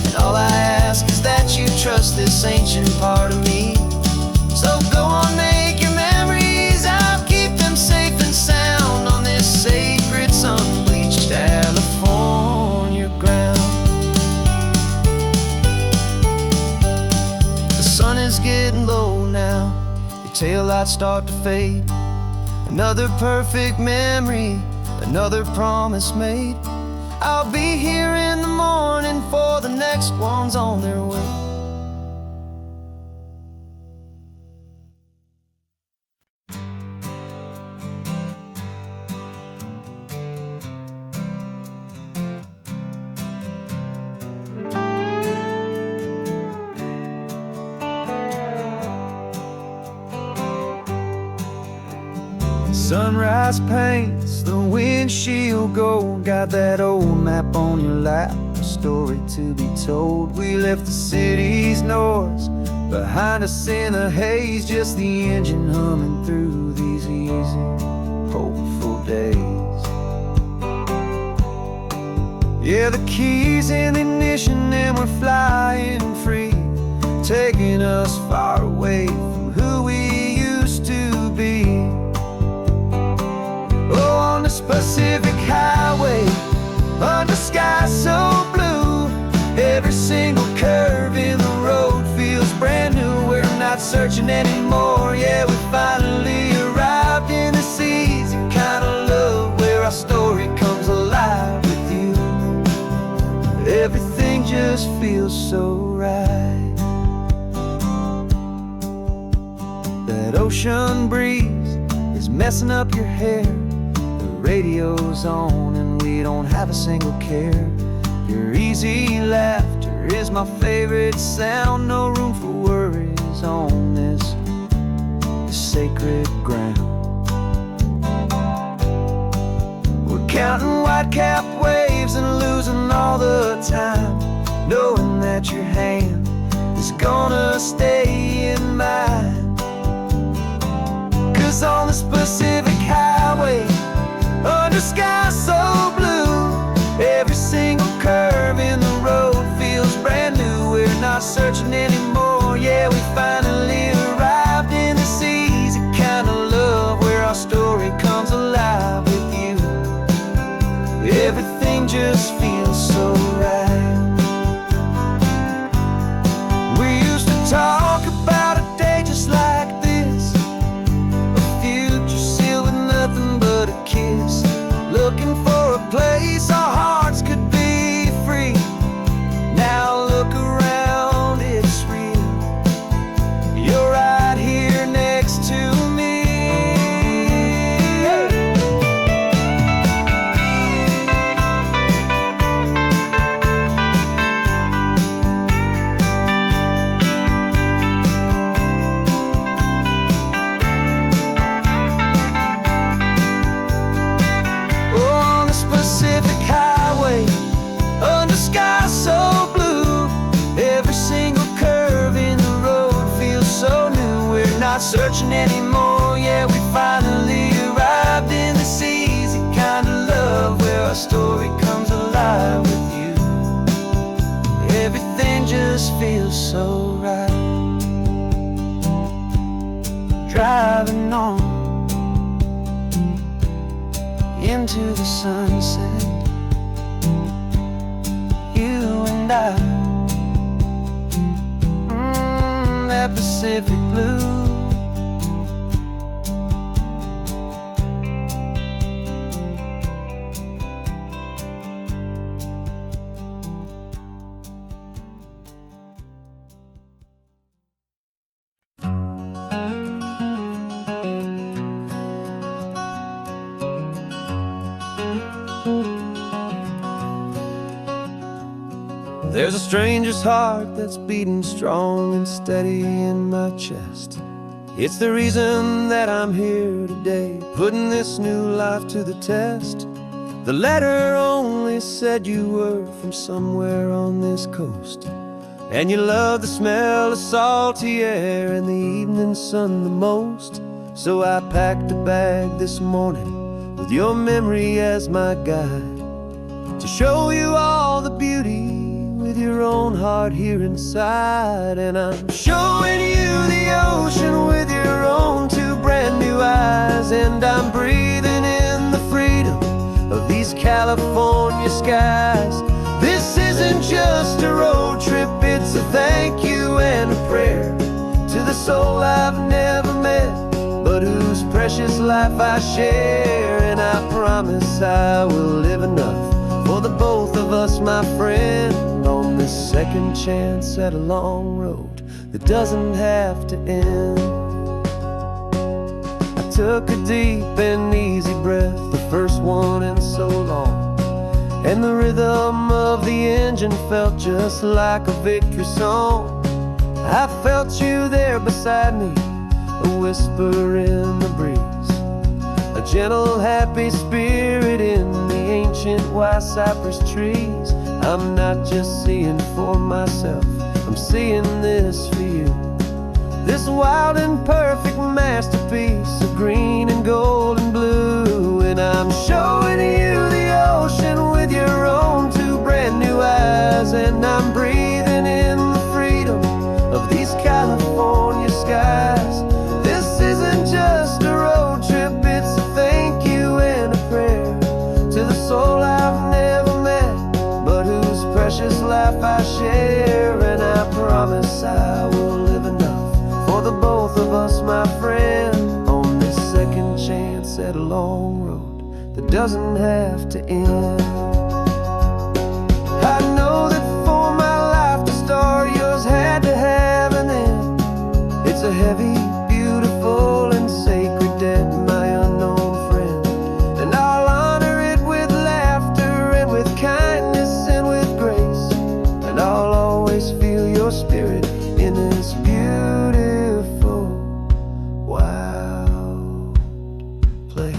And all I ask is that you trust this ancient part of me. So go on, make your memories, I'll keep them safe and sound on this sacred sun-bleached California ground. The sun is getting low now, your taillights start to fade. Another perfect memory, another promise made. I'll be here in the morning for the next ones on their way. Sunrise paints the windshield gold. Got that old map on your lap, a story to be told. We left the city's noise behind us in the haze, just the engine humming through these easy, hopeful days. Yeah, the keys in the ignition and we're flying free, taking us far away from who we used to be. Oh, on this Pacific highway, under sky so blue, every single curve in the road feels brand new. We're not searching anymore, yeah, we finally arrived in this easy kind of love where our story comes alive with you. Everything just feels so right. That ocean breeze is messing up your hair, radio's on and we don't have a single care. Your easy laughter is my favorite sound. No room for worries on this sacred ground. We're counting white-capped waves and losing all the time, knowing that your hand is gonna stay in mine. 'Cause on this Pacific highway, under sky so blue, every single curve in the road feels brand new. We're not searching anymore, yeah, we finally arrived in this easy kind of love where our story comes alive with you. Everything just feels so right. We used to talk about a day just like this, a future sealed with nothing but a kiss, looking for a place our hearts could be free. Now look around, it's real. You're right here next to me. On this Pacific highway, under sky so blue, every single curve in the road feels so new. We're not searching anymore, yeah, we finally arrived in this easy kind of love where our story comes alive with you. Everything just feels so right. Driving on into the sunset, you and I, that Pacific blue. There's a stranger's heart that's beating strong and steady in my chest. It's the reason that I'm here today, putting this new life to the test. The letter only said you were from somewhere on this coast, and you love the smell of salty air and the evening sun the most. So I packed a bag this morning with your memory as my guide, to show you all the beauty with your own heart here inside. And I'm showing you the ocean with your own two brand new eyes, and I'm breathing in the freedom of these California skies. This isn't just a road trip, it's a thank you and a prayer to the soul I've never met, but whose precious life I share. And I promise I will live enough for the both of us, my friend, on this second chance at a long road that doesn't have to end. I took a deep and easy breath, the first one in so long, and the rhythm of the engine felt just like a victory song. I felt you there beside me, a whisper in the breeze, a gentle happy spirit in the ancient white cypress trees. I'm not just seeing for myself, I'm seeing this for you, this wild and perfect masterpiece of green and gold and blue. And I'm showing you the ocean with your own two brand new eyes, and I'm breathing in the freedom of these California skies. This isn't just a road trip, it's a thank you and a prayer to the soul I've never met, but whose precious life I share. And I promise I will live enough for the both of us, my friend, on this second chance at a long road that doesn't have to end. I know that for my life to start, yours had to have an end. It's a heavy, beautiful, and sacred debt, my unknown friend, and I'll honor it with laughter and with kindness and with grace, and I'll always feel your spirit in this beautiful, wild place.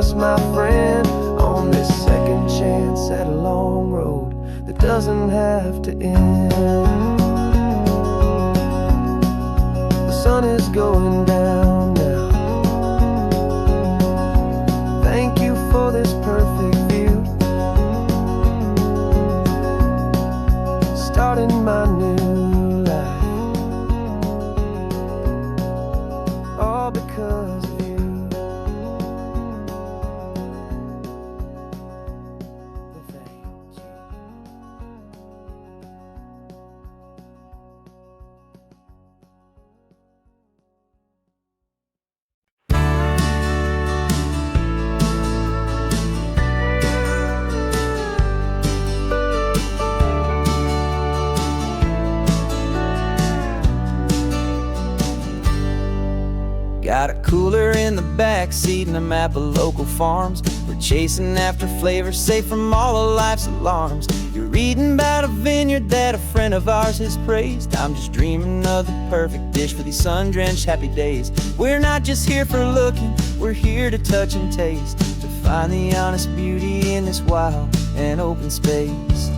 us, my friend, on this second chance at a long road that doesn't have to end. The sun is going down now. Thank you for this perfect view. Starting my new life, all because of you. Thank you. Got a cooler in the back seat and a map of local farms. We're chasing after flavors safe from all of life's alarms. You're reading about a vineyard that a friend of ours has praised. I'm just dreaming of the perfect dish for these sun-drenched happy days. We're not just here for looking, we're here to touch and taste, to find the honest beauty in this wild and open space.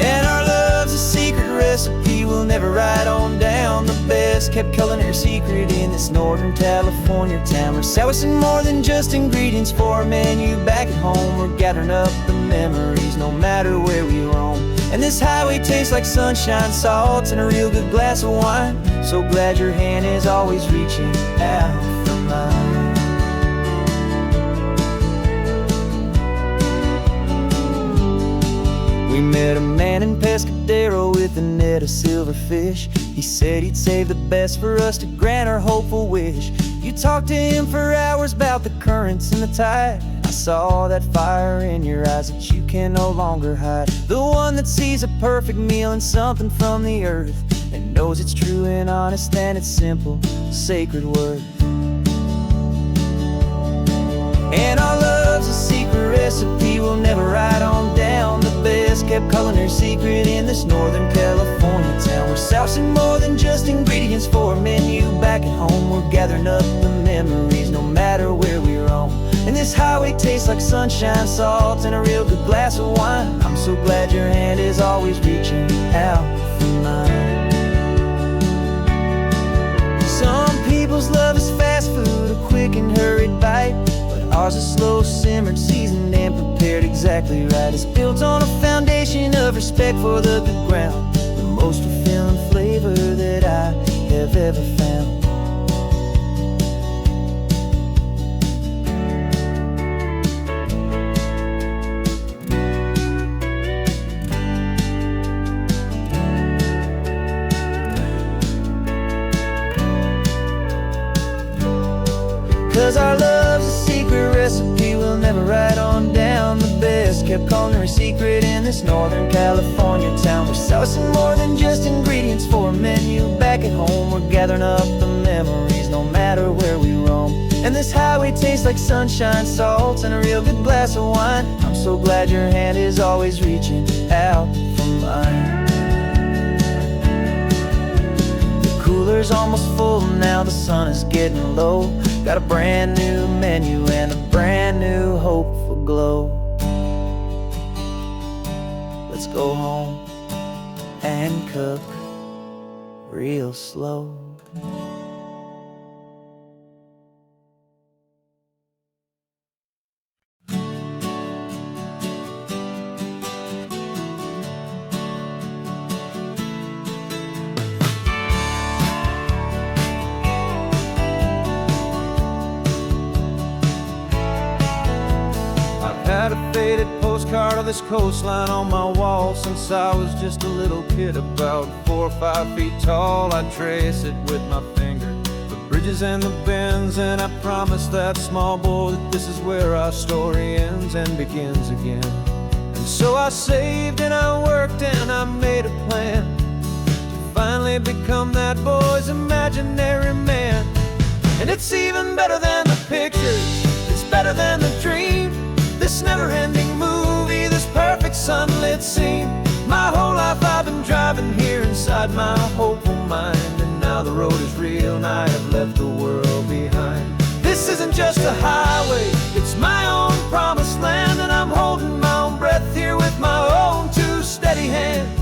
And our love's a secret recipe we'll never write on down. The best kept culinary secret in this Northern California town. We're selling more than just ingredients for a menu back at home. We're gathering up the memories no matter where we roam. And this highway tastes like sunshine, salt, and a real good glass of wine. So glad your hand is always reaching out for mine. We met a man in Pescadero with a net of silverfish. He said he'd save the best for us to grant our hopeful wish. You talked to him for hours about the currents and the tide. I saw that fire in your eyes that you can no longer hide. The one that sees a perfect meal in something from the earth, and knows it's true and honest and it's simple, sacred worth. And our love's a secret recipe we'll never write on down. The best kept culinary secret in this Northern California town. We're sourcing more than just ingredients for a menu back at home. We're gathering up the memories no matter where we roam. And this highway tastes like sunshine, salt, and a real good glass of wine. I'm so glad your hand is always reaching out for mine. Some people's love is fast food, a quick and hurried bite. Ours is slow simmered, seasoned, and prepared exactly right. It's built on a foundation of respect for the good ground, the most fulfilling flavor that I have ever found. 'Cause our love's a secret recipe we'll never write on down. The best kept culinary secret in this Northern California town. We're sourcing more than just ingredients for a menu back at home. We're gathering up the memories no matter where we roam. And this highway tastes like sunshine, salt, and a real good glass of wine. I'm so glad your hand is always reaching out for mine. The cooler's almost full now, the sun is getting low. Got a brand new menu and a brand new hopeful glow. Let's go home and cook real slow. Had a faded postcard of this coastline on my wall since I was just a little kid, about 4 or 5 feet tall. I trace it with my finger, the bridges and the bends, and I promise that small boy that this is where our story ends and begins again. And so I saved and I worked and I made a plan to finally become that boy's imaginary man. And it's even better than the pictures, it's better than the dream. This never-ending movie, this perfect sunlit scene. My whole life I've been driving here inside my hopeful mind, and now the road is real and I have left the world behind. This isn't just a highway, it's my own promised land, and I'm holding my own breath here with my own two steady hands.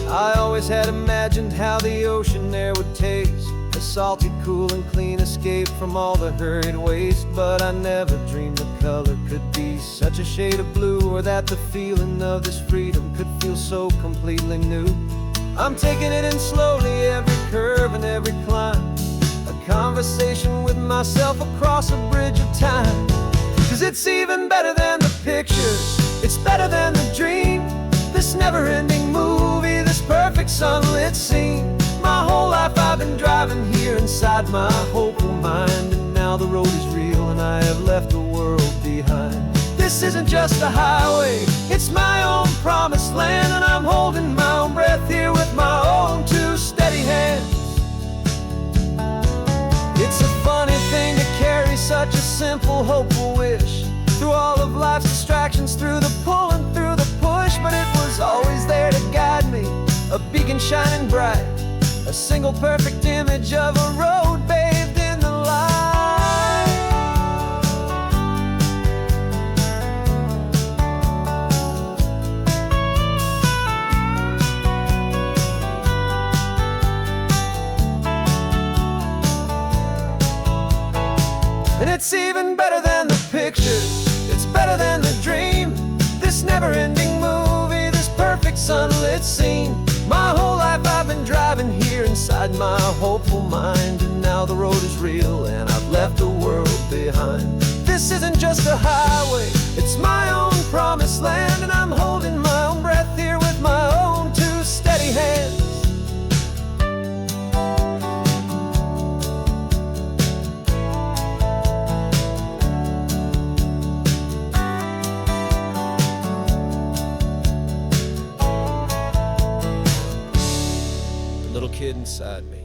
I always had imagined how the ocean air would taste, a salty, cool, and clean escape from all the hurried waste. But I never dreamed the color could be such a shade of blue, or that the feeling of this freedom could feel so completely new. I'm taking it in slowly, every curve and every climb, a conversation with myself across a bridge of time. 'Cause it's even better than the pictures, it's better than the dream, this never-ending movie, this perfect sunlit scene. My whole life I've been driving here inside my hopeful mind, and now the road is real and I have left the world behind. This isn't just a highway, it's my own promised land, and I'm holding my own breath here with my own two steady hands. It's a funny thing to carry such a simple, hopeful wish through all of life's distractions, through the pull and through the push. But it was always there to guide me, a beacon shining bright, a single perfect image of a road bathed in the light. And it's even better than the pictures, it's better than the dream, this never-ending movie, this perfect sunlit scene. My whole life I've been driving here inside my hopeful mind, and now the road is real and I've left the world behind. This isn't just a highway, it's my own promised land, and I'm holding my own breath here with my own two steady hands. Little kid inside me.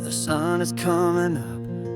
The sun is coming up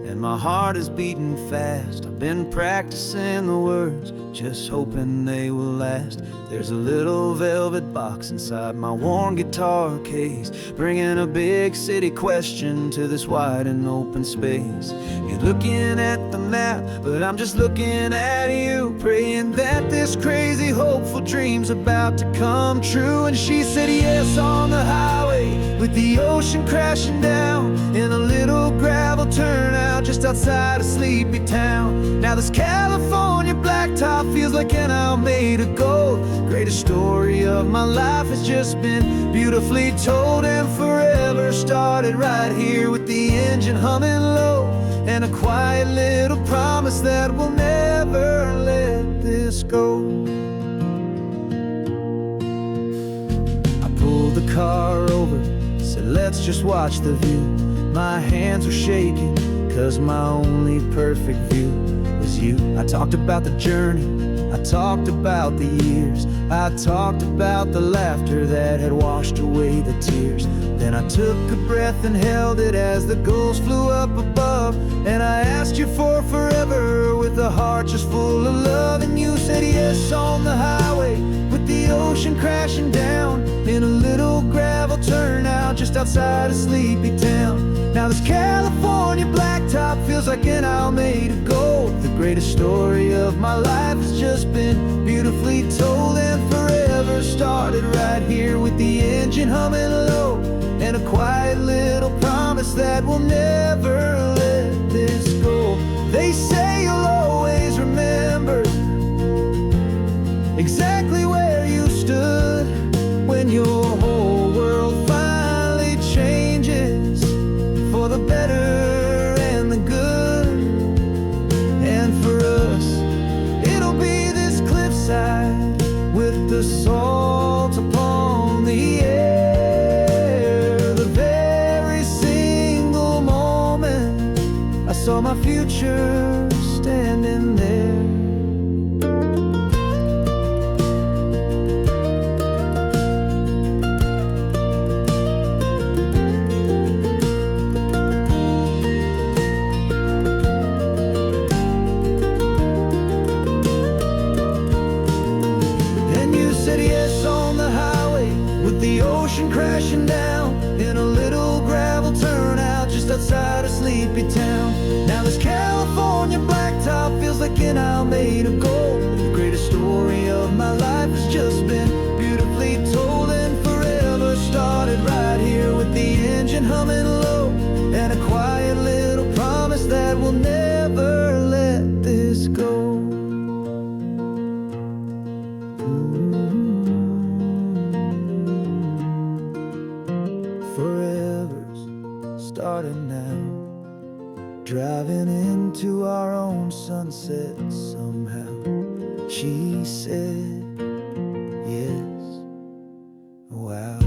and my heart is beating fast. I've been practicing the words, just hoping they will last. There's a little velvet box inside my worn guitar case, bringing a big city question to this wide and open space. You're looking at the map, but I'm just looking at you, praying that this crazy hopeful dream's about to come true. And she said yes on the highway, with the ocean crashing down, in a little gravel turnout just outside a sleepy town. Now this California blacktop feels like an hour made of gold. Greatest story of my life has just been beautifully told, and forever started right here with the engine humming low, and a quiet little promise that we'll never let this go. I pulled the car over, said let's just watch the view. My hands were shaking, 'cause my only perfect view was you. I talked about the journey, I talked about the years, I talked about the laughter that had washed away the tears. Then I took a breath and held it as the gulls flew up above, and I asked you for forever with a heart just full of love. And you said yes on the highway, with the ocean crashing down, in a little gravel turnout just outside a sleepy town. Now this California blacktop feels like an hour made of gold. The greatest story of my life has just been beautifully told, and forever started right here with the engine humming low, and a quiet little promise that we'll never let this go. They say you'll always remember exactly where you stood when your whole world finally changes for the better and the good. And for us, it'll be this cliffside with the salt upon the air. The very single moment I saw my future standing there. outside a sleepy town. Now this California blacktop feels like an isle made of gold. The greatest story of my life has just been beautifully told, and forever started right here with the engine humming low, and a quiet little promise that we'll never let this go. Forever's started now, driving into our own sunset somehow. She said, yes, wow.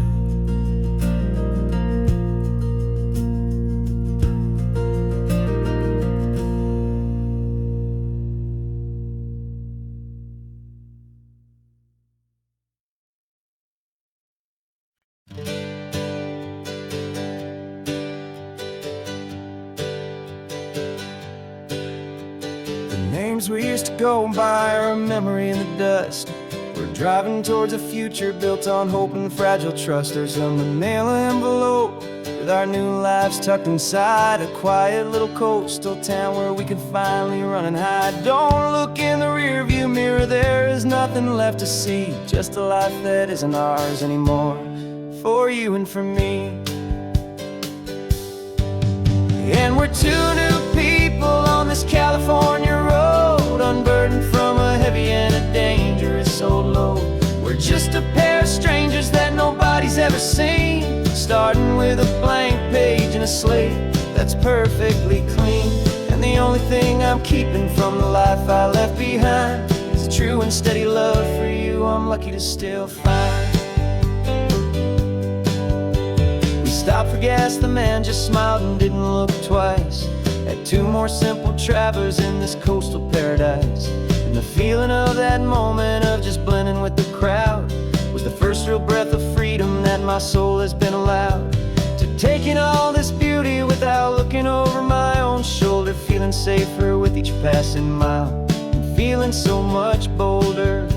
Names we used to go by are a memory in the dust. We're driving towards a future built on hope and fragile trust. There's a manila envelope with our new lives tucked inside, a quiet little coastal town where we can finally run and hide. Don't look in the rearview mirror, there is nothing left to see, just a life that isn't ours anymore, for you and for me. And we're two new people on this California road, unburdened from a heavy and a dangerous old load. We're just a pair of strangers that nobody's ever seen, starting with a blank page and a slate that's perfectly clean. And the only thing I'm keeping from the life I left behind is a true and steady love for you I'm lucky to still find. Stopped for gas, the man just smiled and didn't look twice. Had two more simple travelers in this coastal paradise. And the feeling of that moment of just blending with the crowd was the first real breath of freedom that my soul has been allowed to take in all this beauty without looking over my own shoulder, feeling safer with each passing mile and feeling so much bolder.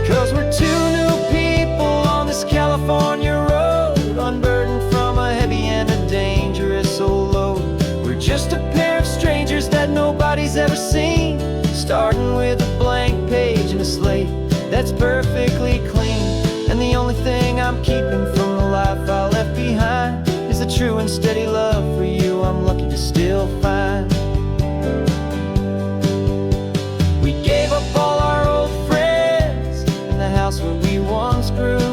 'Cause we're two new people on this California road, unburdened from a heavy and a dangerous old load. We're just a pair of strangers that nobody's ever seen, starting with a blank page and a slate that's perfectly clean. And the only thing I'm keeping from the life I left behind is a true and steady love for you I'm lucky to still find. We gave up all our old friends in the house where we once grew.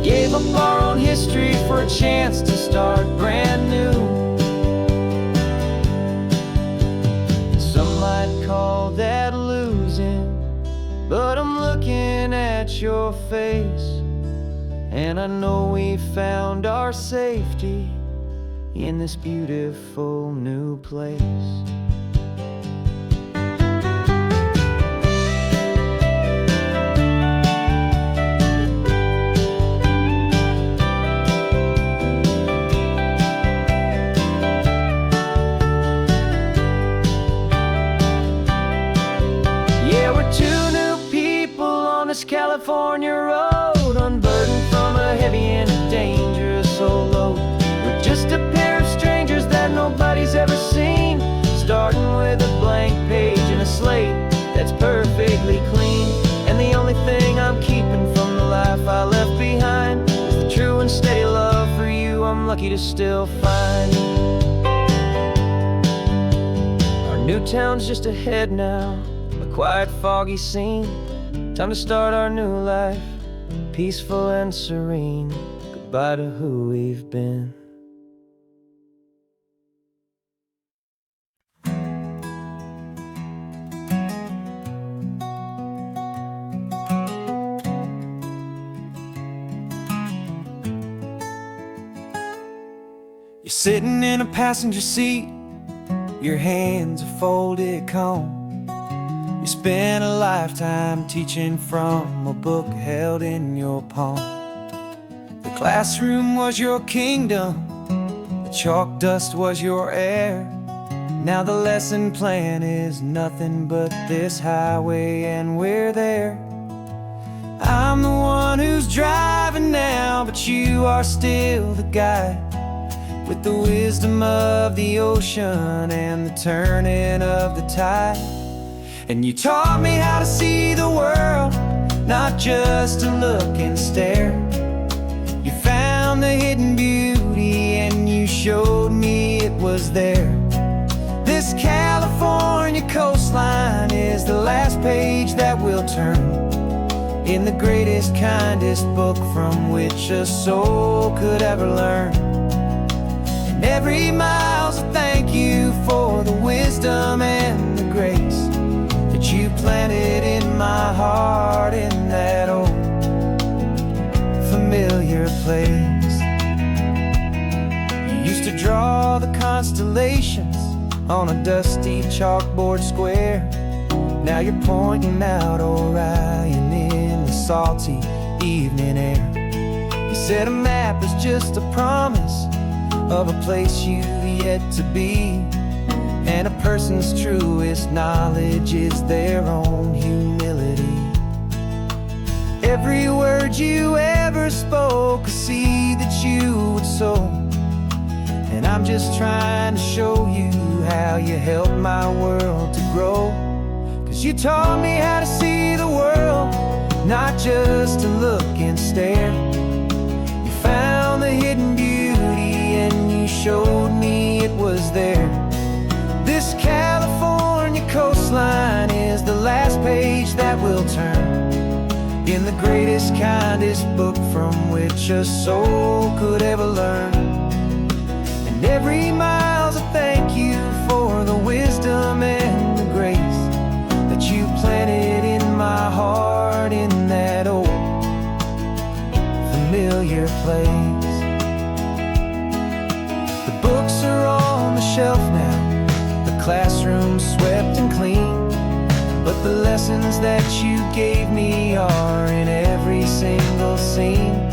Gave up our own history for a chance to start brand new. Some might call that losing, but I'm looking at your face, and I know we found our safety in this beautiful new place. California road, unburdened from a heavy and a dangerous old load. We're just a pair of strangers that nobody's ever seen, starting with a blank page and a slate that's perfectly clean. And the only thing I'm keeping from the life I left behind is the true and steady love for you I'm lucky to still find. Our new town's just ahead now, a quiet foggy scene. Time to start our new life, peaceful and serene. Goodbye to who we've been. You're sitting in a passenger seat, your hands are folded calm. You spent a lifetime teaching from a book held in your palm. The classroom was your kingdom, the chalk dust was your air. Now the lesson plan is nothing but this highway and we're there. I'm the one who's driving now, now, but you are still the guide, with the wisdom of the ocean and the turning of the tide. And you taught me how to see the world, not just to look and stare. You found the hidden beauty and you showed me it was there. This California coastline is the last page that we'll turn in the greatest, kindest book from which a soul could ever learn. And every mile's a thank you for the wisdom and the grace that you planted in my heart in that old familiar place. You used to draw the constellations on a dusty chalkboard square. Now you're pointing out Orion in the salty evening air. You said a map is just a promise of a place you've yet to be, and a person's truest knowledge is their own humility. Every word you ever spoke, a seed that you would sow, and I'm just trying to show you how you helped my world to grow. 'Cause you taught me how to see the world, not just to look and stare. You found the hidden beauty and you showed me it was there. This California coastline is the last page that we'll turn in the greatest, kindest book from which a soul could ever learn. And every mile's a thank you for the wisdom and the grace that you planted in my heart in that old familiar place. The books are on the shelf now, the classroom swept and clean, but the lessons that you gave me are in every single scene.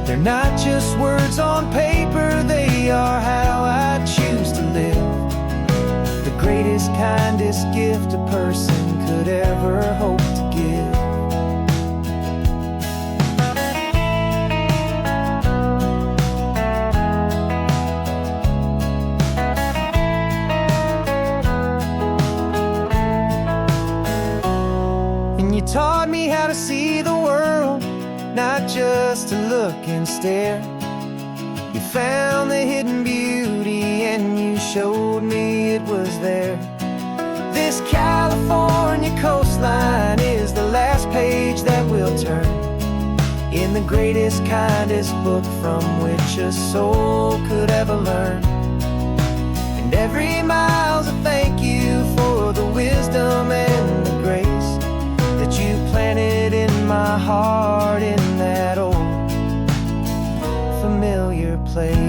They're not just words on paper, they are how I choose to live. The greatest, kindest gift a person could ever hope to give. And you taught me how to see the world, not just to look and stare. You found the hidden beauty and you showed me it was there. This California coastline is the last page that we'll turn in the greatest, kindest book from which a soul could ever learn. And every mile's a thank you for the wisdom and the grace that you planted in my heart in that old familiar place.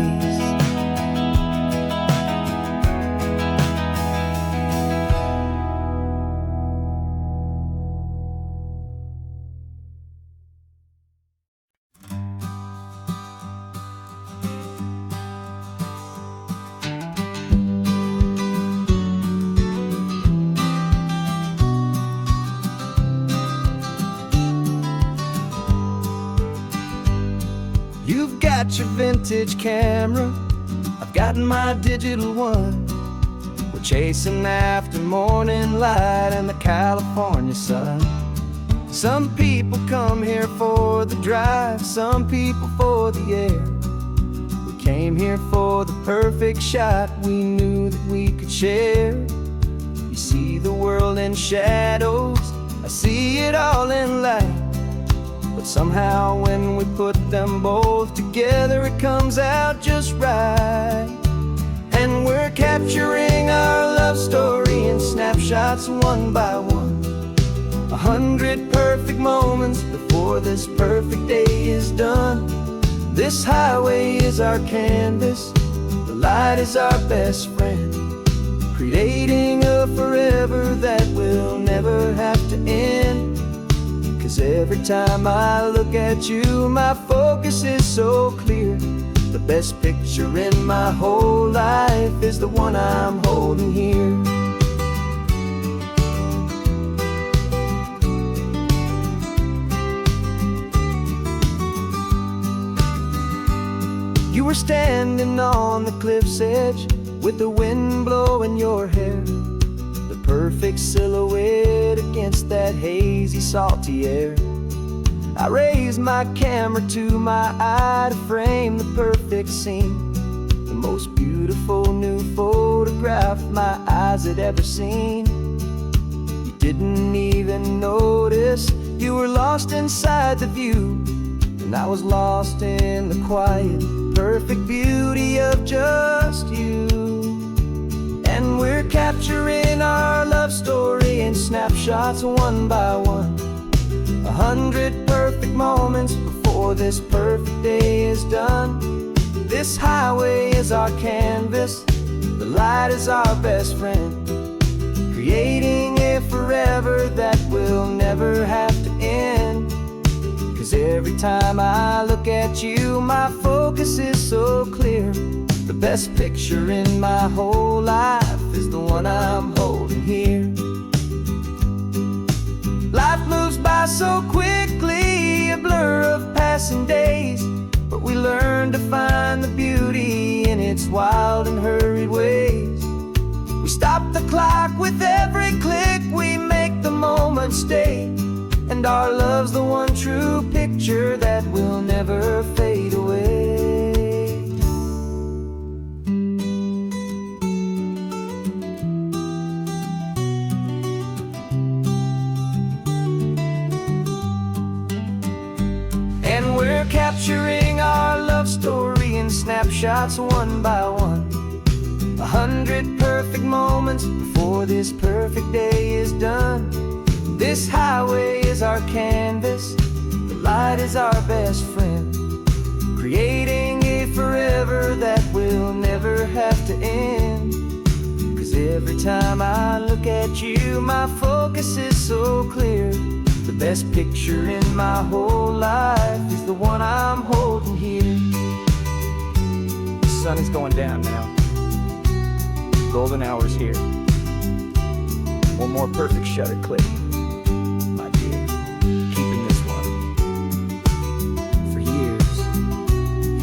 You've got your vintage camera, I've got my digital one. We're chasing after morning light and the California sun. Some people come here for the drive, some people for the air. We came here for the perfect shot we knew that we could share. You see the world in shadows, I see it all in light. But somehow when we put them both together, it comes out just right. And we're capturing our love story in snapshots one by one. 100 perfect moments before this perfect day is done. This highway is our canvas, the light is our best friend, creating a forever that will never have to end. 'Cause every time I look at you, my focus is so clear. The best picture in my whole life is the one I'm holding here. You were standing on the cliff's edge with the wind blowing your hair, the perfect silhouette against that hazy, salty air. I raised my camera to my eye to frame the perfect scene, the most beautiful new photograph my eyes had ever seen. You didn't even notice you were lost inside the view, and I was lost in the quiet, perfect beauty of just you. And we're capturing our love story in snapshots one by one, 100 perfect moments before this perfect day is done. This highway is our canvas, the light is our best friend, creating a forever that will never have to end. 'Cause every time I look at you, my focus is so clear. The best picture in my whole life is the one I'm holding here. Life moves by so quickly, a blur of passing days, but we learn to find the beauty in its wild and hurried ways. We stop the clock with every click, we make the moment stay, and our love's the one true picture that will never fade away. And we're capturing our love story in snapshots one by one, 100 perfect moments before this perfect day is done. This highway is our canvas, the light is our best friend, creating a forever that will never have to end. 'Cause every time I look at you, my focus is so clear. The best picture in my whole life is the one I'm holding here. The sun is going down now. Golden hour's here. One more perfect shutter click, my dear. Keeping this one for years,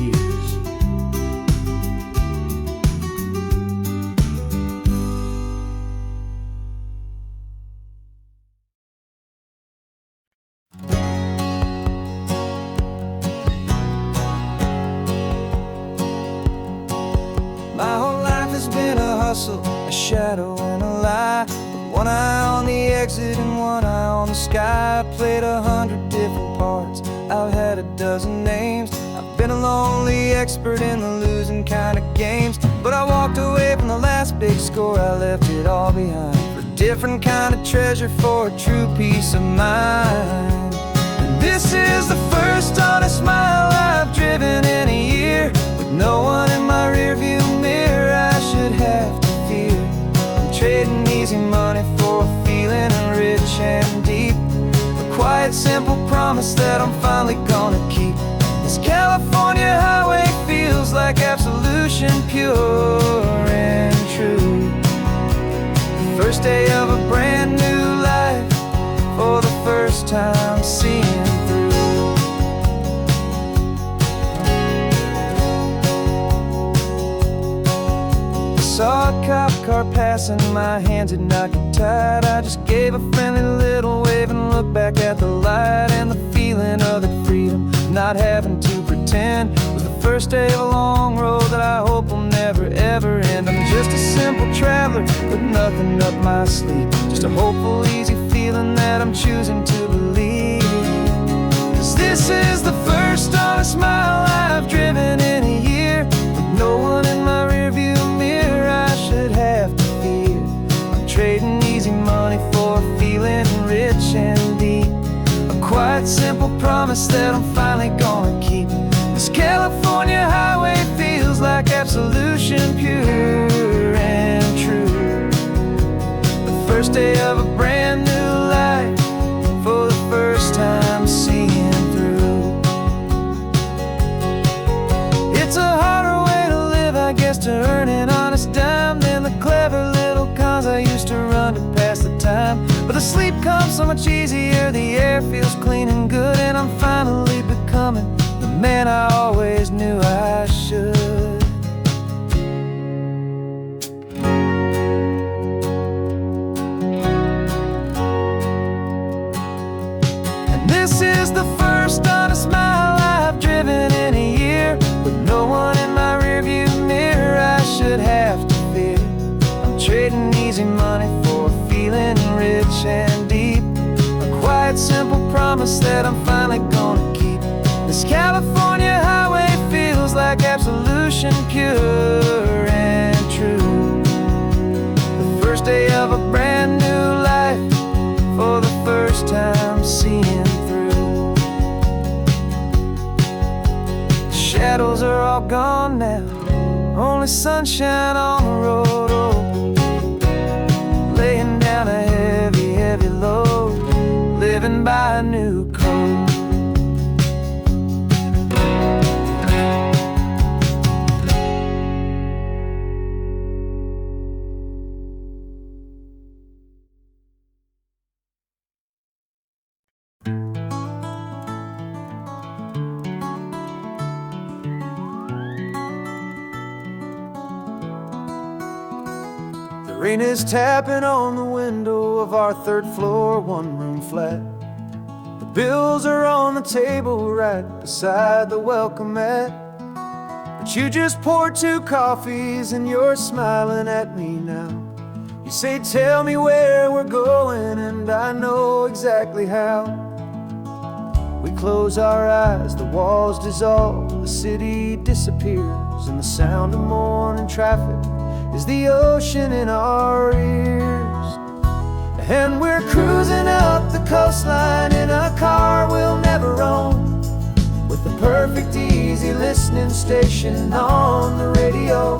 years. My whole life has been a hustle, a shadow and a lie, with one eye on the exit and one eye on the sky. I played 100 different parts, I've had a dozen names. I've been a lonely expert in the losing kind of games, but I walked away from the last big score, I left it all behind for a different kind of treasure, for a true peace of mind. And this is the first honest mile I've driven in a year, with no one in my rearview mirror I should have to fear. I'm trading easy money for a feeling rich and deep, a quiet simple promise that I'm finally gonna keep. This California highway feels like absolution, pure and true. The first day of a brand new life, for the first time seeing through. Saw a cop car passing, my hands had not got tied. I just gave a friendly little wave and looked back at the light, and the feeling of the freedom, not having to pretend, was the first day of a long road that I hope will never ever end. I'm just a simple traveler with nothing up my sleeve, just a hopeful, easy feeling that I'm choosing to believe. 'Cause this is the first honest mile I've driven in a year, with no one in my rearview mirror I should have to fear. I'm trading easy money for a feeling rich and deep, a quiet simple promise that I'm finally gonna keep. This California highway feels like absolution, pure and true. The first day of a brand new life, for the first time seeing through. It's a harder way to live, I guess, to earn an honest dime than the clever little cons I used to run to pass the time. But the sleep comes so much easier, the air feels clean and good, and I'm finally becoming the man I always knew I should absolution, pure and true. The first day of a brand new life, for the first time seeing through. The shadows are all gone now, only sunshine on the road. Oh, laying down a heavy, heavy load, living by a new code. The rain is tapping on the window of our third floor, one-room flat. The bills are on the table right beside the welcome mat. But you just poured 2 coffees and you're smiling at me now. You say, tell me where we're going, and I know exactly how. We close our eyes, the walls dissolve, the city disappears, and the sound of morning traffic is the ocean in our ears. And we're cruising up the coastline in a car we'll never own, with the perfect easy listening station on the radio.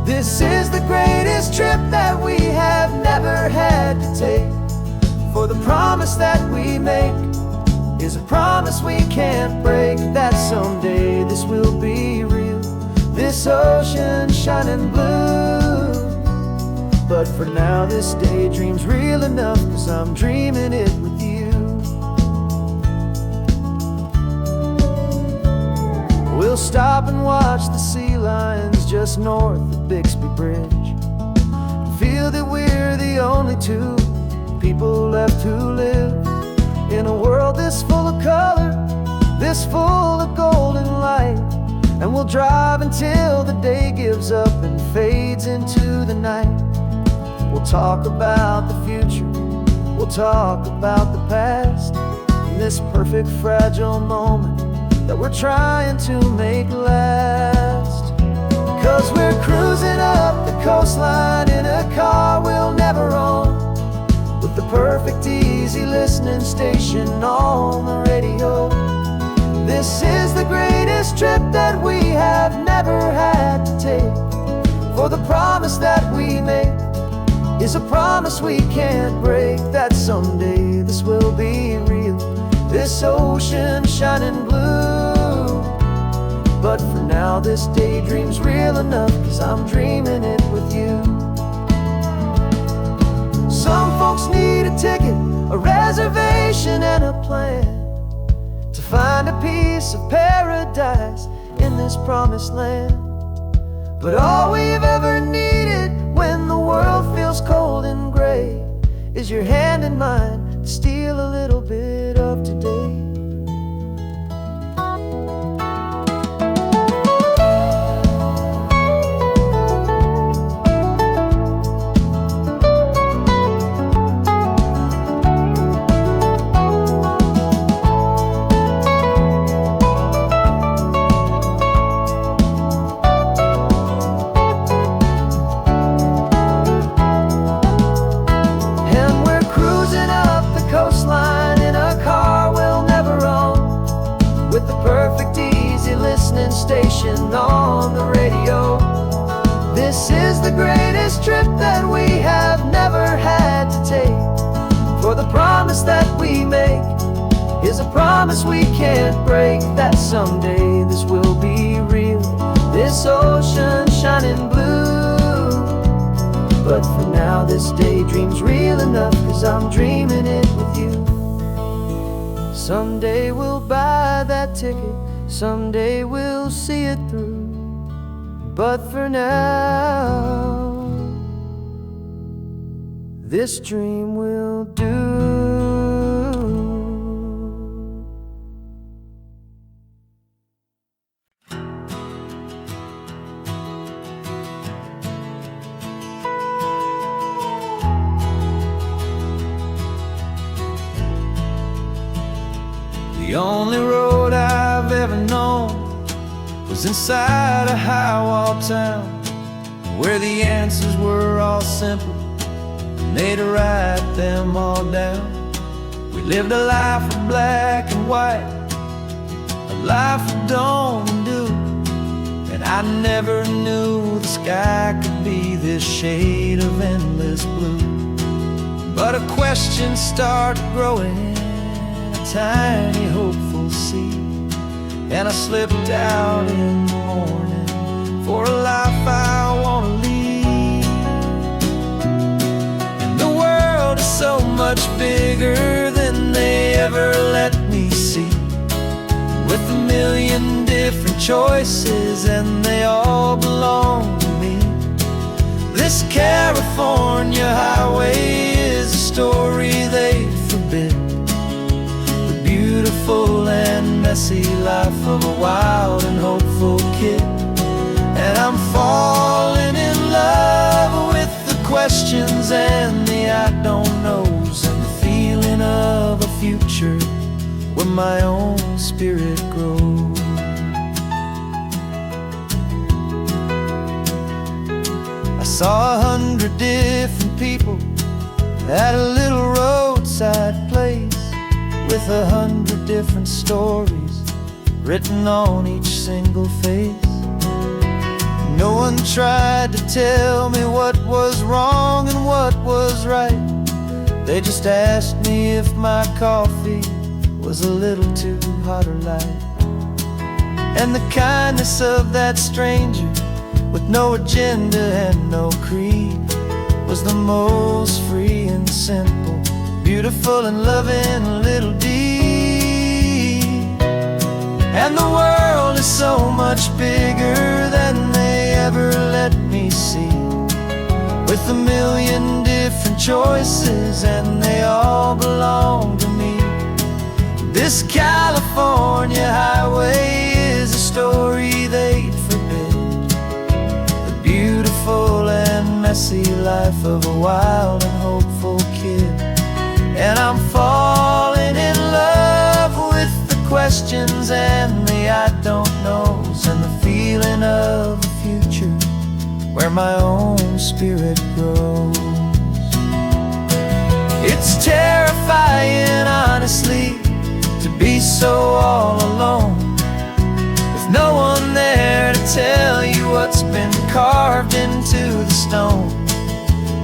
This is the greatest trip that we have never had to take, for the promise that we make is a promise we can't break, that someday this will be real, this ocean shining blue. But for now this daydream's real enough, 'cause I'm dreaming it with you. We'll stop and watch the sea lions just north of Bixby Bridge, and feel that we're the only 2 people left who live in a world this full of color, this full of golden light. And we'll drive until the day gives up and fades into the night. We'll talk about the future, we'll talk about the past, in this perfect fragile moment that we're trying to make last. 'Cause we're cruising up the coastline in a car we'll never own, with the perfect easy listening station on the radio. This is the greatest trip that we have never had to take, for the promise that we make is a promise we can't break, that someday this will be real, this ocean shining blue. But for now this daydream's real enough, 'cause I'm dreaming it with you. Some folks need a ticket, a reservation and a plan, to find a piece of paradise in this promised land. But all we've ever needed when the world feels cold and gray is your hand in mine to steal a little bit of today. Station on the radio. This is the greatest trip that we have never had to take, for the promise that we make is a promise we can't break, that someday this will be real, this ocean shining blue. But for now this daydream's real enough, 'cause I'm dreaming it with you. Someday we'll buy that ticket, someday we'll see it through. But for now, this dream will do. The only road I've ever known was inside a high-wall town where the answers were all simple, and they'd write them all down. We lived a life of black and white, a life of dawn and dew, and I never knew the sky could be this shade of endless blue. But a question started growing, a tiny hopeful seed, and I slipped out in the morning for a life I want to lead. And the world is so much bigger than they ever let me see, with a million different choices and they all belong to me. This California highway is a story they forbid, the beautiful and messy life of a wild and hopeful kid. And I'm falling in love with the questions and the I don't knows, and the feeling of a future where my own spirit grows. I saw 100 different people at a little roadside place, with 100 different stories written on each single face. No one tried to tell me what was wrong and what was right. They just asked me if my coffee was a little too hot or light. And the kindness of that stranger, with no agenda and no creed, was the most free and simple, beautiful and loving little deed. And the world is so much bigger than they ever let me see, with a million different choices and they all belong to me. This California highway is a story they'd forbid, the beautiful and messy life of a wild and hopeful kid. And I'm falling in love with the questions and the I don't knows, and the feeling of a future where my own spirit grows. It's terrifying, honestly, to be so all alone, with no one there to tell you what's been carved into the stone.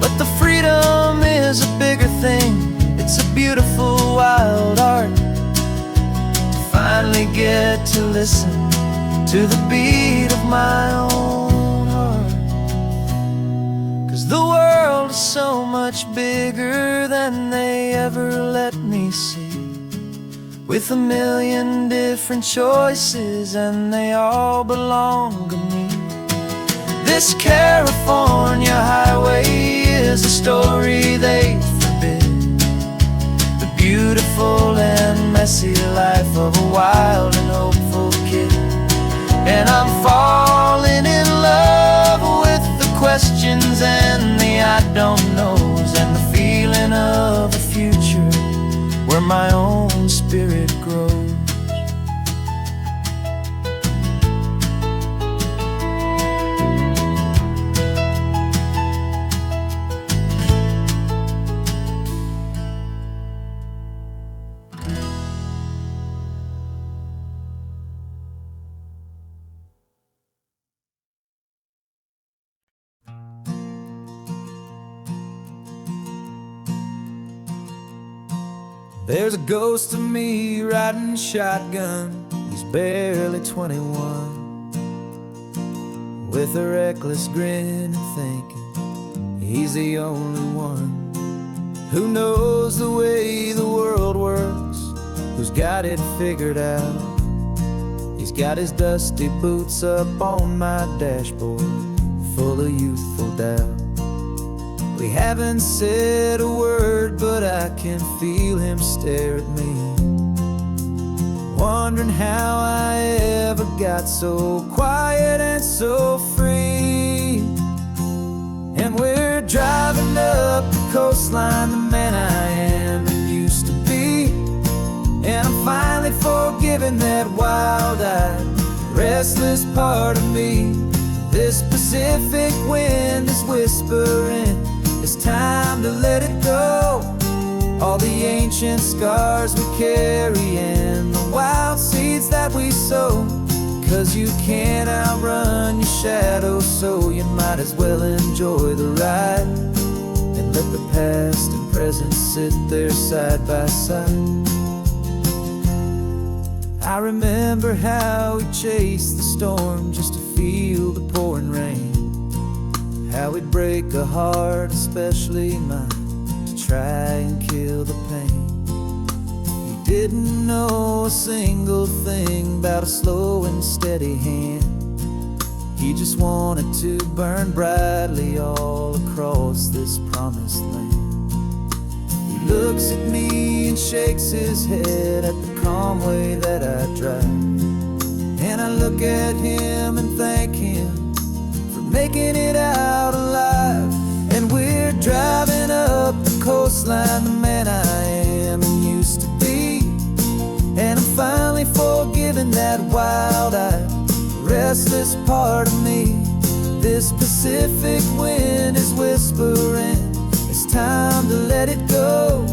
But the freedom is a bigger thing, it's a beautiful wild art, to finally get to listen to the beat of my own heart. 'Cause the world is so much bigger than they ever let me see, with a million different choices and they all belong to me. This California highway is a story they forbid, the beautiful and messy life of a wild and hopeful kid. And I'm falling in love with the questions and the I don't knows, and the feeling of a future where my own spirit grows. There's a ghost of me riding shotgun, he's barely 21, with a reckless grin and thinking he's the only one who knows the way the world works, who's got it figured out. He's got his dusty boots up on my dashboard, full of youthful doubt. We haven't said a word, but I can feel him stare at me, wondering how I ever got so quiet and so free. And we're driving up the coastline, the man I am and used to be, and I'm finally forgiving that wild-eyed, restless part of me. This Pacific wind is whispering, it's time to let it go. All the ancient scars we carry and the wild seeds that we sow. 'Cause you can't outrun your shadow, so you might as well enjoy the ride and let the past and present sit there side by side. I remember how we chased the storm just to feel the pouring rain. How we'd break a heart, especially mine, to try and kill the pain. He didn't know a single thing about a slow and steady hand. He just wanted to burn brightly all across this promised land. He looks at me and shakes his head at the calm way that I drive. And I look at him and thank him for making it out alive. And we're driving up the coastline, the man I am and used to be. And I'm finally forgiving that wild-eyed, restless part of me. This Pacific wind is whispering, it's time to let it go.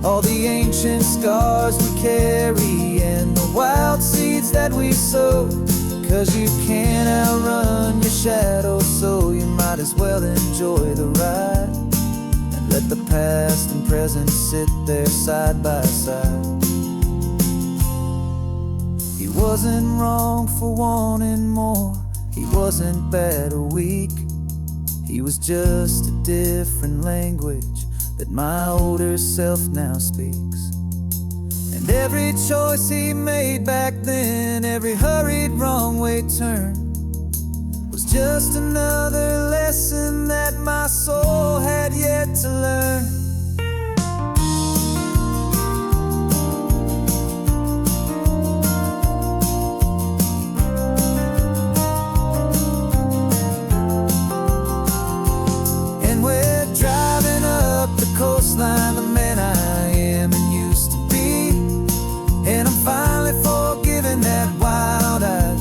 All the ancient scars we carry and the wild seeds that we sow. 'Cause you can't outrun your shadow, so you might as well enjoy the ride and let the past and present sit there side by side. He wasn't wrong for wanting more, he wasn't bad or weak. He was just a different language that my older self now speaks. And every choice he made back then, every hurried wrong way turn, was just another lesson that my soul had yet to learn. Coastline, the man I am and used to be. And I'm finally forgiving that wild-eyed,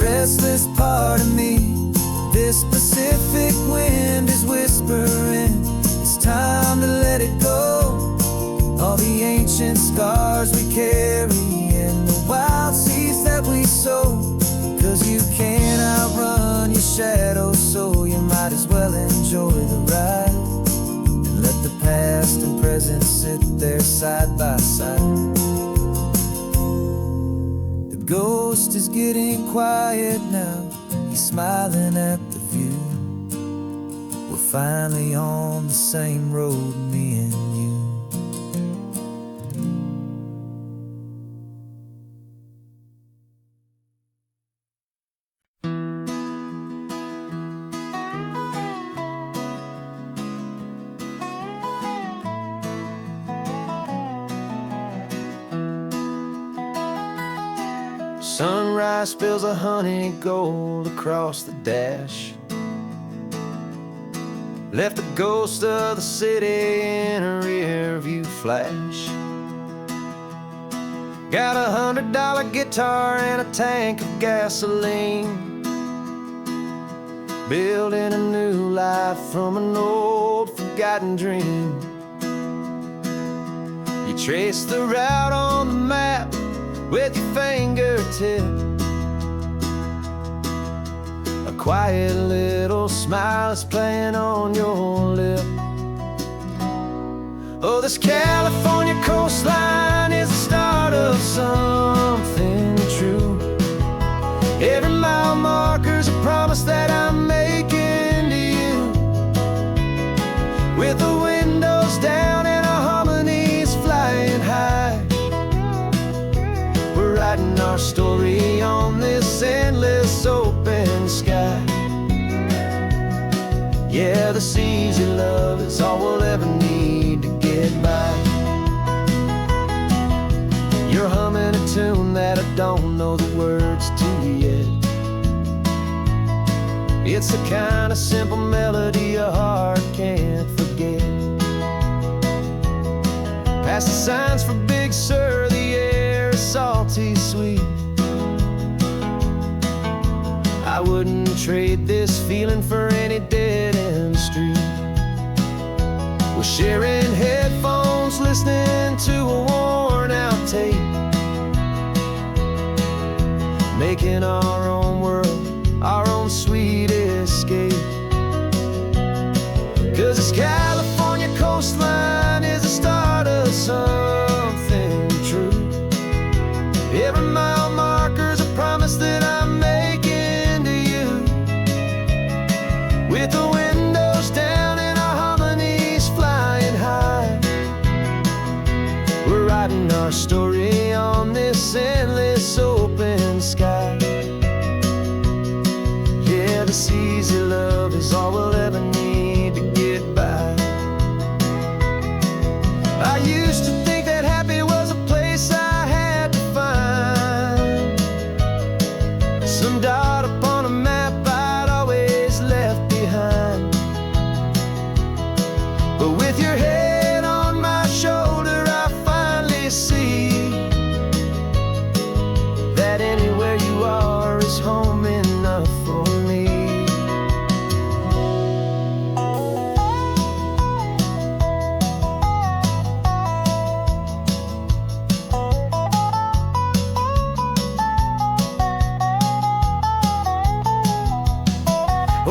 restless part of me. This Pacific wind is whispering, it's time to let it go. All the ancient scars we carry and the wild seeds that we sow. 'Cause you can't outrun your shadow, so you might as well enjoy the ride. Let the past and present sit there side by side. The ghost is getting quiet now, he's smiling at the view. We're finally on the same road, me and you. Sunrise spills a honey gold across the dash. Left the ghost of the city in a rear view flash. Got a $100 guitar and a tank of gasoline. Building a new life from an old forgotten dream. You trace the route on the map with your fingertip. A quiet little smile is playing on your lip. Oh, this California coastline is the start of something true. Every mile marker's a promise that I'm making to you. With the windows down and our harmonies flying high, writing our story on this endless open sky. Yeah, this easy love is all we'll ever need to get by. You're humming a tune that I don't know the words to yet. It's the kind of simple melody your heart can't forget. Past the signs for Big Sur, the air is salty sweet. I wouldn't trade this feeling for any dead-end street. We're sharing headphones, listening to a worn-out tape, making our own world, our own sweet escape. 'Cause this California coastline is the start of something true. Every mile marker's a promise that I'm making to you. With the windows down and our harmonies flying high, we're writing our story on this endless open sky. Yeah, this easy love is all we'll ever need to get by. I used to think that happy was a place I had to find, some dot upon a map I'd always left behind. But with your head on my shoulder, I finally see that anywhere you are is home enough for me.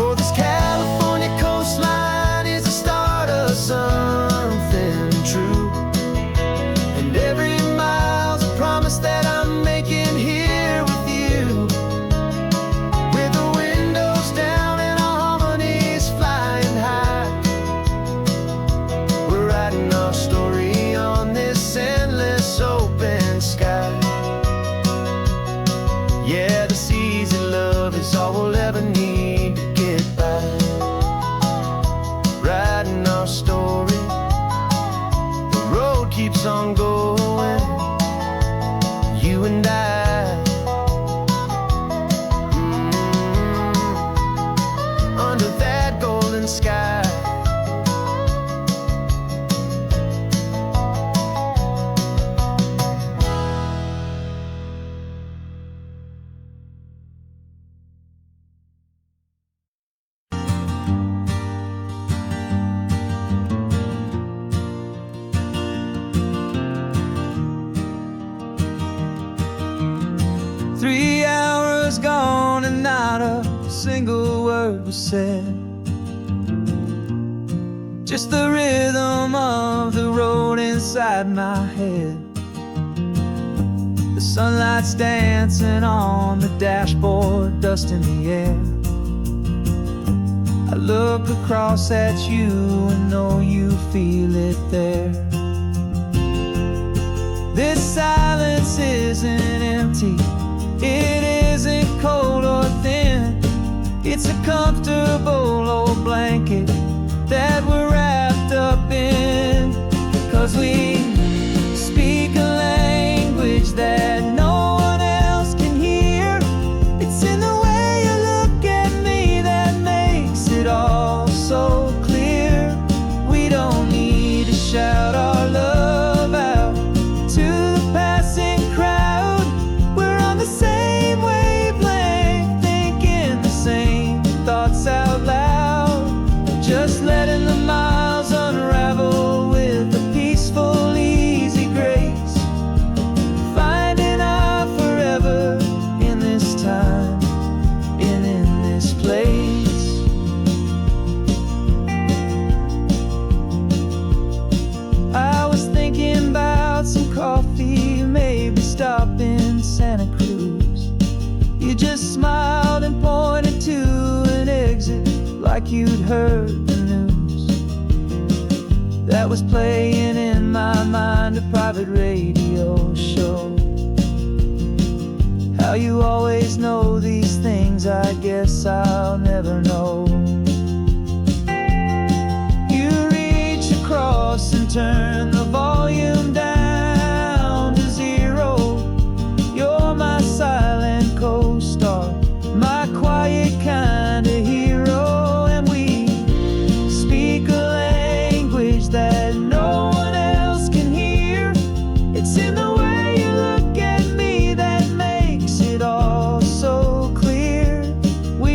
Oh, this California coastline is the start of something true, and every mile's a promise that I'm making here with you. With the windows down and our harmonies flying high, we're writing our story on this endless open sky. Yeah, this easy love is all we'll ever need to get by. Writing our story, the road keeps on going, you and I. Under that golden sky. Three hours gone and not a single word was said. Just the rhythm of the road inside my head. The sunlight's dancing on the dashboard, dust in the air. I look across at you and know you feel it there. This silence isn't empty, it isn't cold or thin. It's a comfortable old blanket that we're wrapped up in. 'Cause we speak a language that no one else can hear. It's in the way you look at me that makes it all so clear. We don't need to shout our love out to the passing crowd. We're on the same wavelength, thinking the same thoughts out loud. Just letting the miles unravel with a peaceful, easy grace. Finding our forever in this time and in this place. I was thinking about some coffee, maybe stop in Santa Cruz. You just smiled and pointed to an exit like you'd heard the news. That was playing in my mind, a private radio show. How you always know these things, I guess I'll never know. You reach across and turn the volume down to zero. You're my silent co-star, my quiet kind of hero. And we speak a language that no one else can hear. It's in the way you look at me that makes it all so clear. We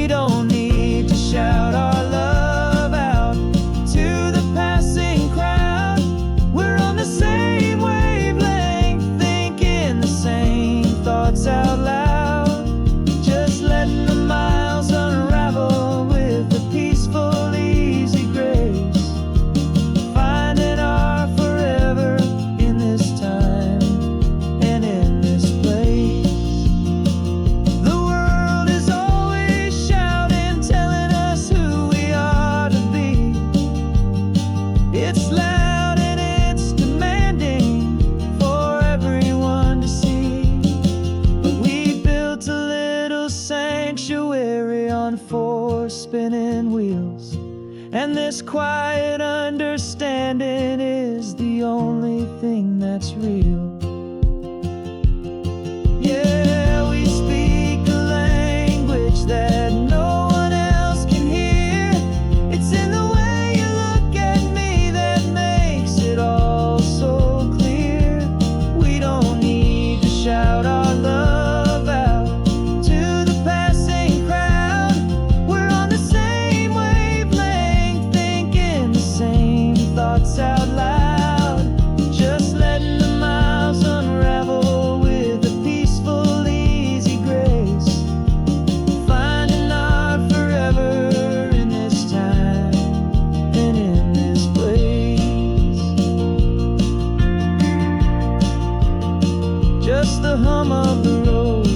sanctuary on four spinning wheels. And this quiet understanding is the only thing that's real. Yeah, we speak a language that no one else can hear. It's in the way you look at me that makes it all so clear. We don't need to shout our love out to the passing crowd. We're on the same wavelength, thinking the same thoughts out loud. Just letting the miles unravel with a peaceful, easy grace. Finding our forever in this time and in this place. Just the hum of the road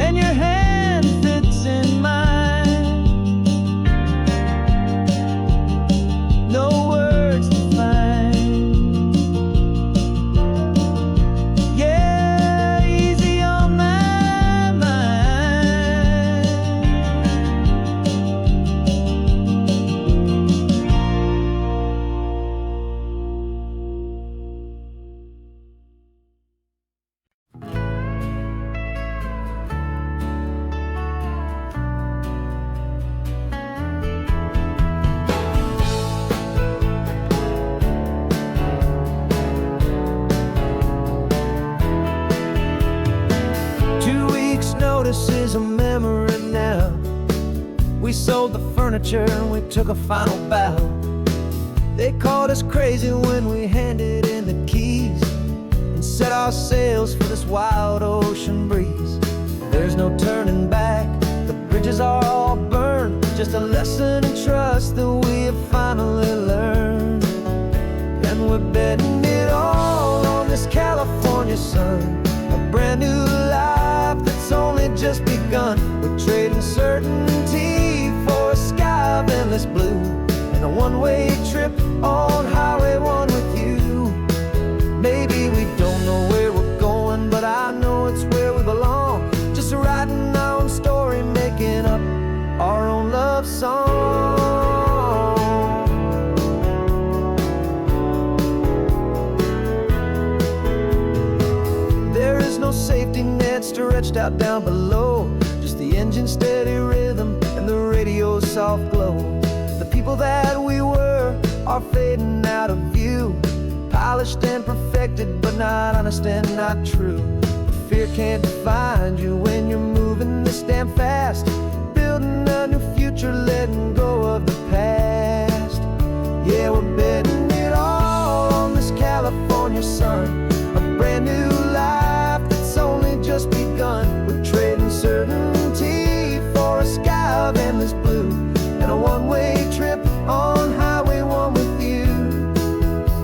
and your hand fits in mine. No words to find. Yeah, easy on my mind. 2 weeks' notice is a memory now. We sold the furniture and we took a final bow. They called us crazy when we handed in the keys and set our sails for this wild ocean breeze. There's no turning back, the bridges are all burned. Just a lesson in trust that we have finally learned. And we're betting it all on this California sun, a brand new life that's only just begun. We're trading certainty for a sky of endless blue and a one-way trip on Highway 1 with you. Maybe we don't know where we're going, but I know it's where we belong. Just writing our own story, making up our own love song. There is no safety net stretched out down below, just the engine's steady rhythm and the radio's soft glow. The people that we were are fading out of view, polished and perfected, but not honest and not true. Fear can't define you when you're moving this damn fast, building a new future, letting go of the past. Yeah, we're betting it all on this California sun, a brand new life that's only just begun. We're trading certainty for a sky of endless blue and a one-way trip on Highway 1 with you.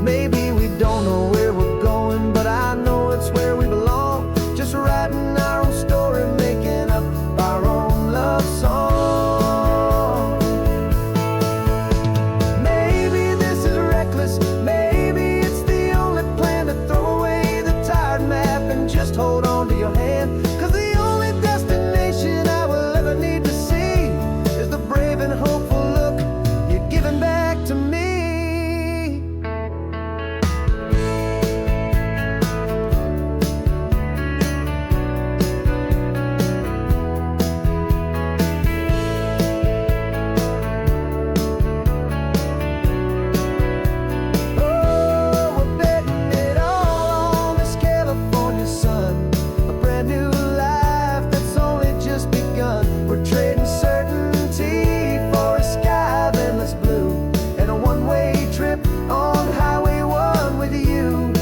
Maybe we don't know where we're going, but I know it's where we belong. Just writing our own story, making up our own love song. Maybe this is reckless, maybe it's the only plan to throw away the tired map and just hold on to your hand. 'Cause the only destination I will ever need to see is the brave and hopeful look you're giving back to me. Oh, we're betting it all on this California sun, a brand new life that's only just begun. We're trading certainty for a sky of endless blue and a one-way trip on Highway 1 with you.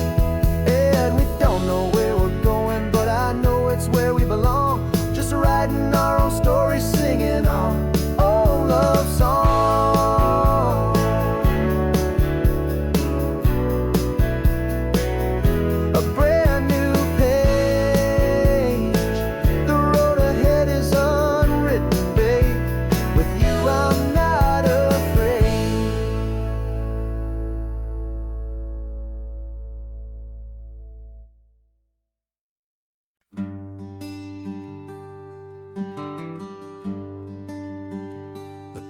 And we don't know where we're going, but I know it's where we belong. Just writing our own story, singing our own love song. A brand new page, the road ahead is unwritten, babe. With you I'm not afraid.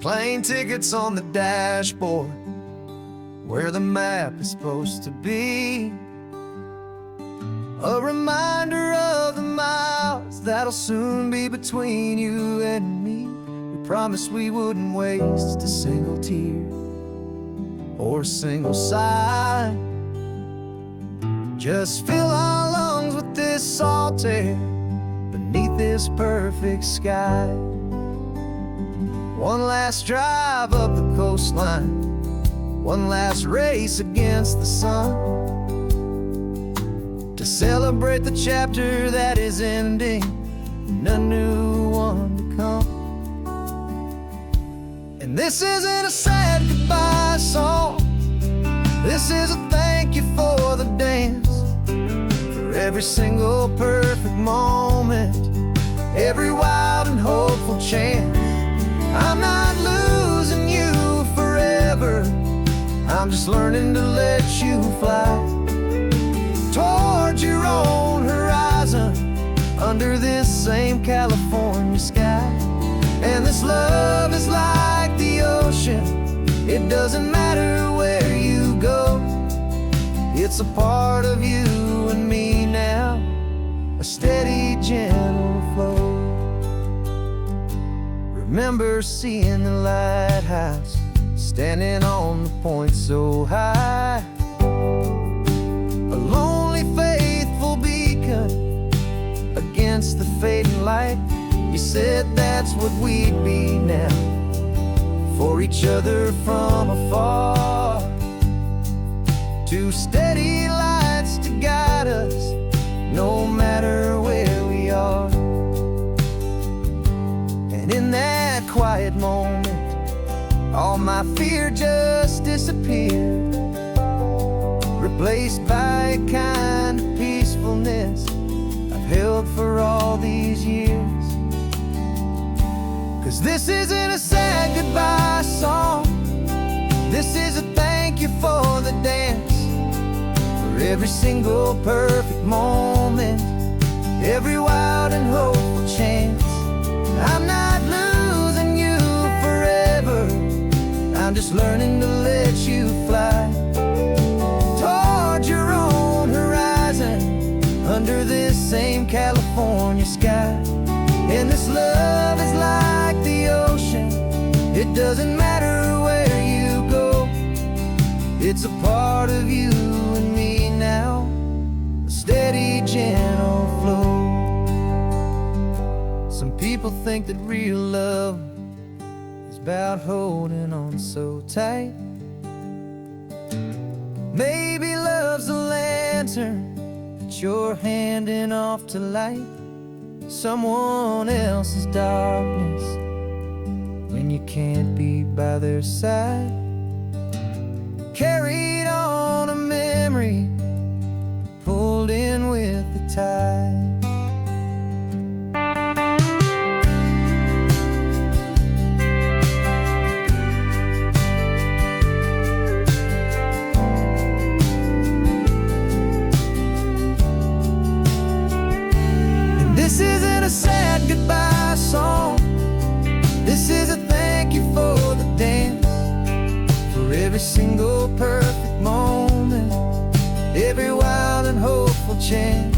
Plane tickets on the dashboard, where the map is supposed to be. A reminder of the miles that'll soon be between you and me. We promised we wouldn't waste a single tear or a single sigh. Just fill our lungs with this salt air beneath this perfect sky. One last drive up the coastline, one last race against the sun, to celebrate the chapter that is ending and a new one to come. And this isn't a sad goodbye song, this is a thank you for the dance, for every single perfect moment, every wild and hopeful chance. I'm not losing you forever, I'm just learning to let you fly towards your own horizon, under this same California sky. And this love is like the ocean, it doesn't matter where you go, it's a part of you and me now, a steady, gentle flow. Remember seeing the lighthouse, standing on the point so high, a lonely, faithful beacon against the fading light. You said that's what we'd be now, for each other from afar. Two steady lights to guide us, no matter where we are. And in that quiet moment, all my fear just disappeared, replaced by a kind of peacefulness I've held for all these years. 'Cause this isn't a sad goodbye song, this is a thank you for the dance, for every single perfect moment, every wild and hopeful chance. I'm not losing you forever, I'm just learning to let you fly towards your own horizon, under this same California sky. And this love is like the ocean, it doesn't matter where you go, it's a part of you and me now, a steady, gentle flow. Some people think that real love is about holding on so tight. Maybe love's a lantern that you're handing off to light someone else's darkness when you can't be by their side. Carried on a memory, pulled in with the tide. This isn't a sad goodbye song, this is a thank you for the dance, for every single perfect moment, every wild and hopeful chance.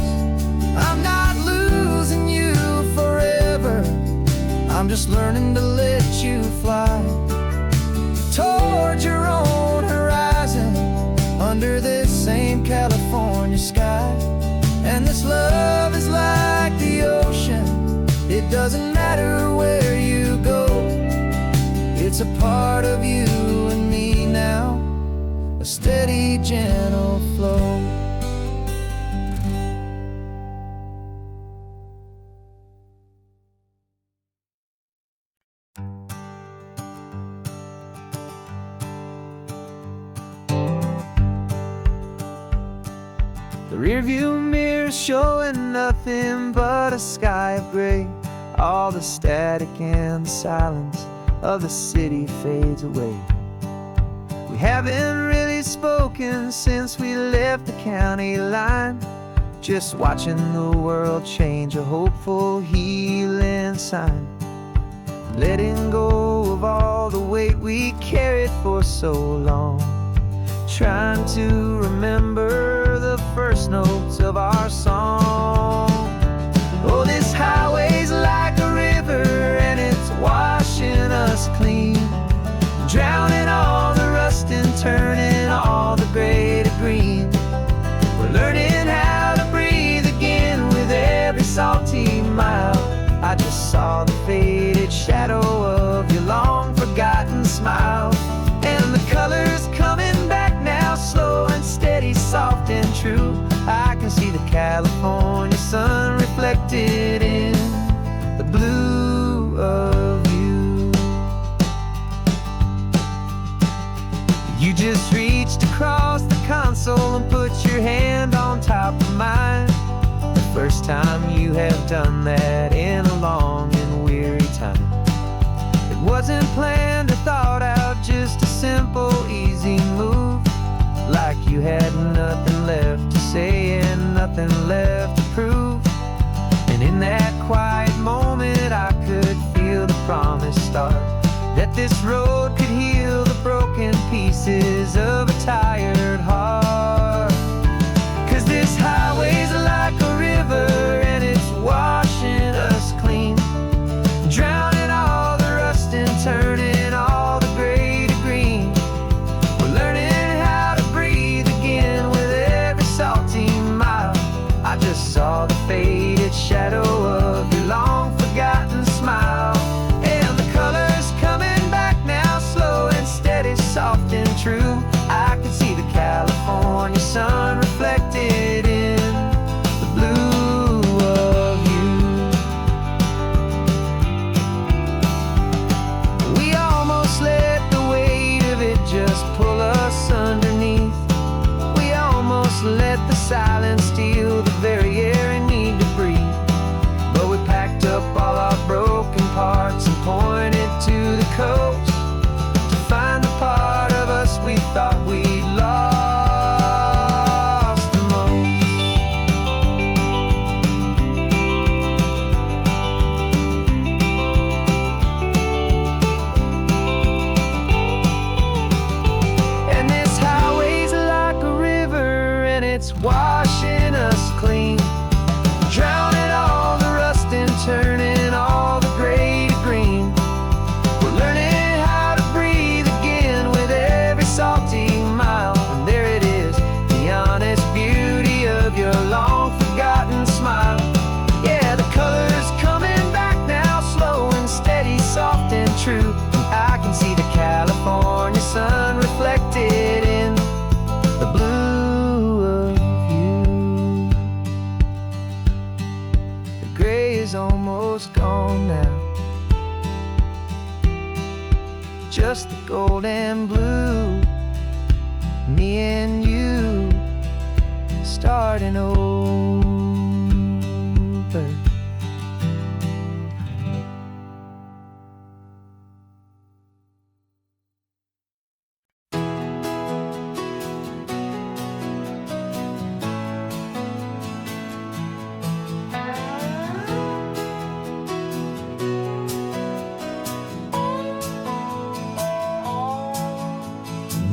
I'm not losing you forever, I'm just learning to let you fly towards your own horizon, under this same California sky. And this love is like the ocean, it doesn't matter where you go, it's a part of you and me now, a steady, gentle flow. The rearview mirror showing nothing but a sky of gray. All the static and the silence of the city fades away. We haven't really spoken since we left the county line, just watching the world change, a hopeful, healing sign. letting go of all the weight we carried for so long, trying to remember the first notes of our song. Oh, this highway's like a river and it's washing us clean, drowning all the rust and turning all the gray to green. We're learning how to breathe again with every salty mile. I just saw the faded shadow of your long forgotten smile, and the colors coming back now, slow and steady, soft and true. I can see the California sun reflected in the blue of you. You just reached across the console and put your hand on top of mine. The first time you have done that in a long and weary time. It wasn't planned or thought out, just a simple, easy move. Like you had nothing left to say and nothing left to prove. And in that quiet moment I could feel the promise start, that this road could heal the broken pieces of a tired heart. 'Cause this highway's like a river and it's washing us clean, drowning all the rust and turning all the gray to green. We're learning how to breathe again with every salty mile. I just saw the faded shadow of your long forgotten smile, and the colors coming back now, slow and steady, soft and true. I can see the California sun reflected in the blue of you. We almost let the weight of it just pull us underneath. We almost let the silence steal the very air we need to breathe. But we packed up all our broken parts and pointed to the coast to find the part of us we thought we lost the most. And this highway's like a river and it's washing us clean, drowning all the rust and turning all the gray to green. We're learning how to breathe again with every salty mile. And there it is, the honest beauty of your long forgotten smile. Yeah, the colors coming back now, slow and steady, soft and true. I can see the California sun reflected in the blue of you. The gray is almost gone now, just the gold and blue. Me and you starting over.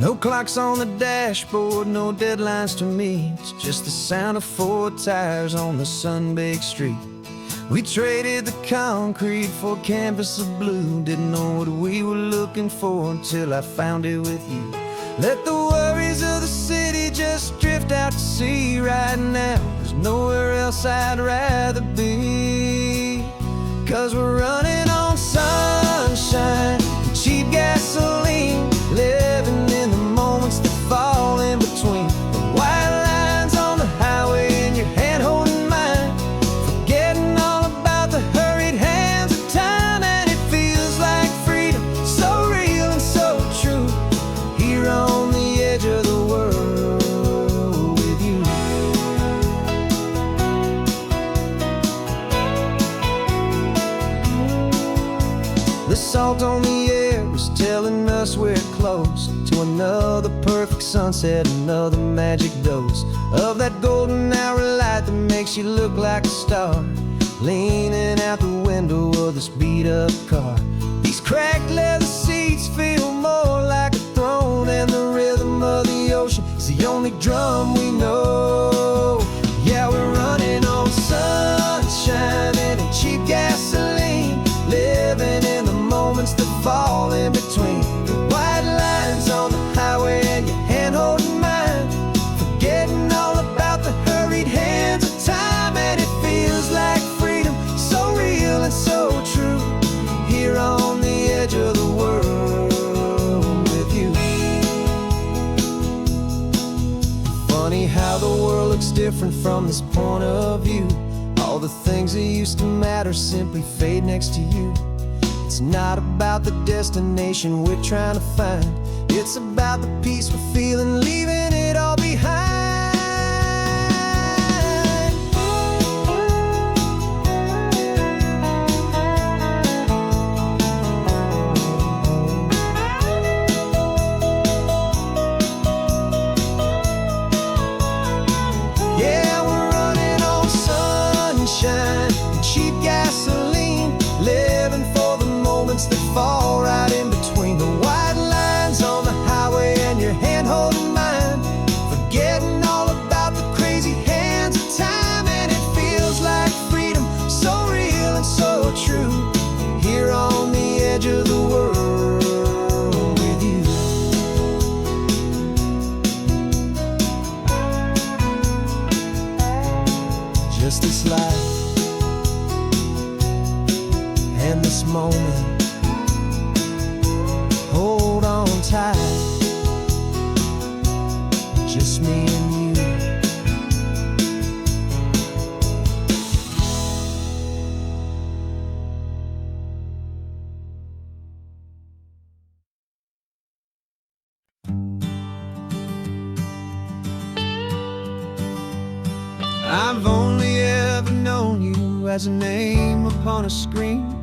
No clocks on the dashboard, no deadlines to meet, just the sound of 4 tires on the sun-baked street. We traded the concrete for a canvas of blue, didn't know what we were looking for until I found it with you. Let the worries of the city just drift out to sea right now. There's nowhere else I'd rather be, 'cause we're running on sunshine and cheap gasoline, living in the moments that fall in between the white lines on the highway and your hand holding mine, forgetting all about the hurried hands of time. And it feels like freedom, so real and so true, here on the edge of the world with you. The salt on the air is telling us we're close to another perfect sunset, another magic dose of that golden hour light that makes you look like a star. leaning out the window of this beat-up car. These cracked leather seats feel more like a throne, and the rhythm of the ocean is the only drum we know. Yeah, we're running on sunshine and cheap gasoline, living in the moments that fall in between the white lines on the highway and your hand holding mine, forgetting all about the hurried hands of time. And it feels like freedom, so real and so true, here on the edge of the world with you. Funny how the world looks different from this point of view. All the things that used to matter simply fade next to you. It's not about the destination we're trying to find, it's about the peace we're feeling, leaving it all behind. Yeah, we're running on sunshine and cheap gasoline, living for the moments that fall right in between the white lines on the highway and your hand holding mine, forgetting all about the crazy hands of time. And it feels like freedom, so real and so true, here on the edge of the world with you. Just this life and this moment, hold on tight, just me and you. I've only ever known you as a name upon a screen,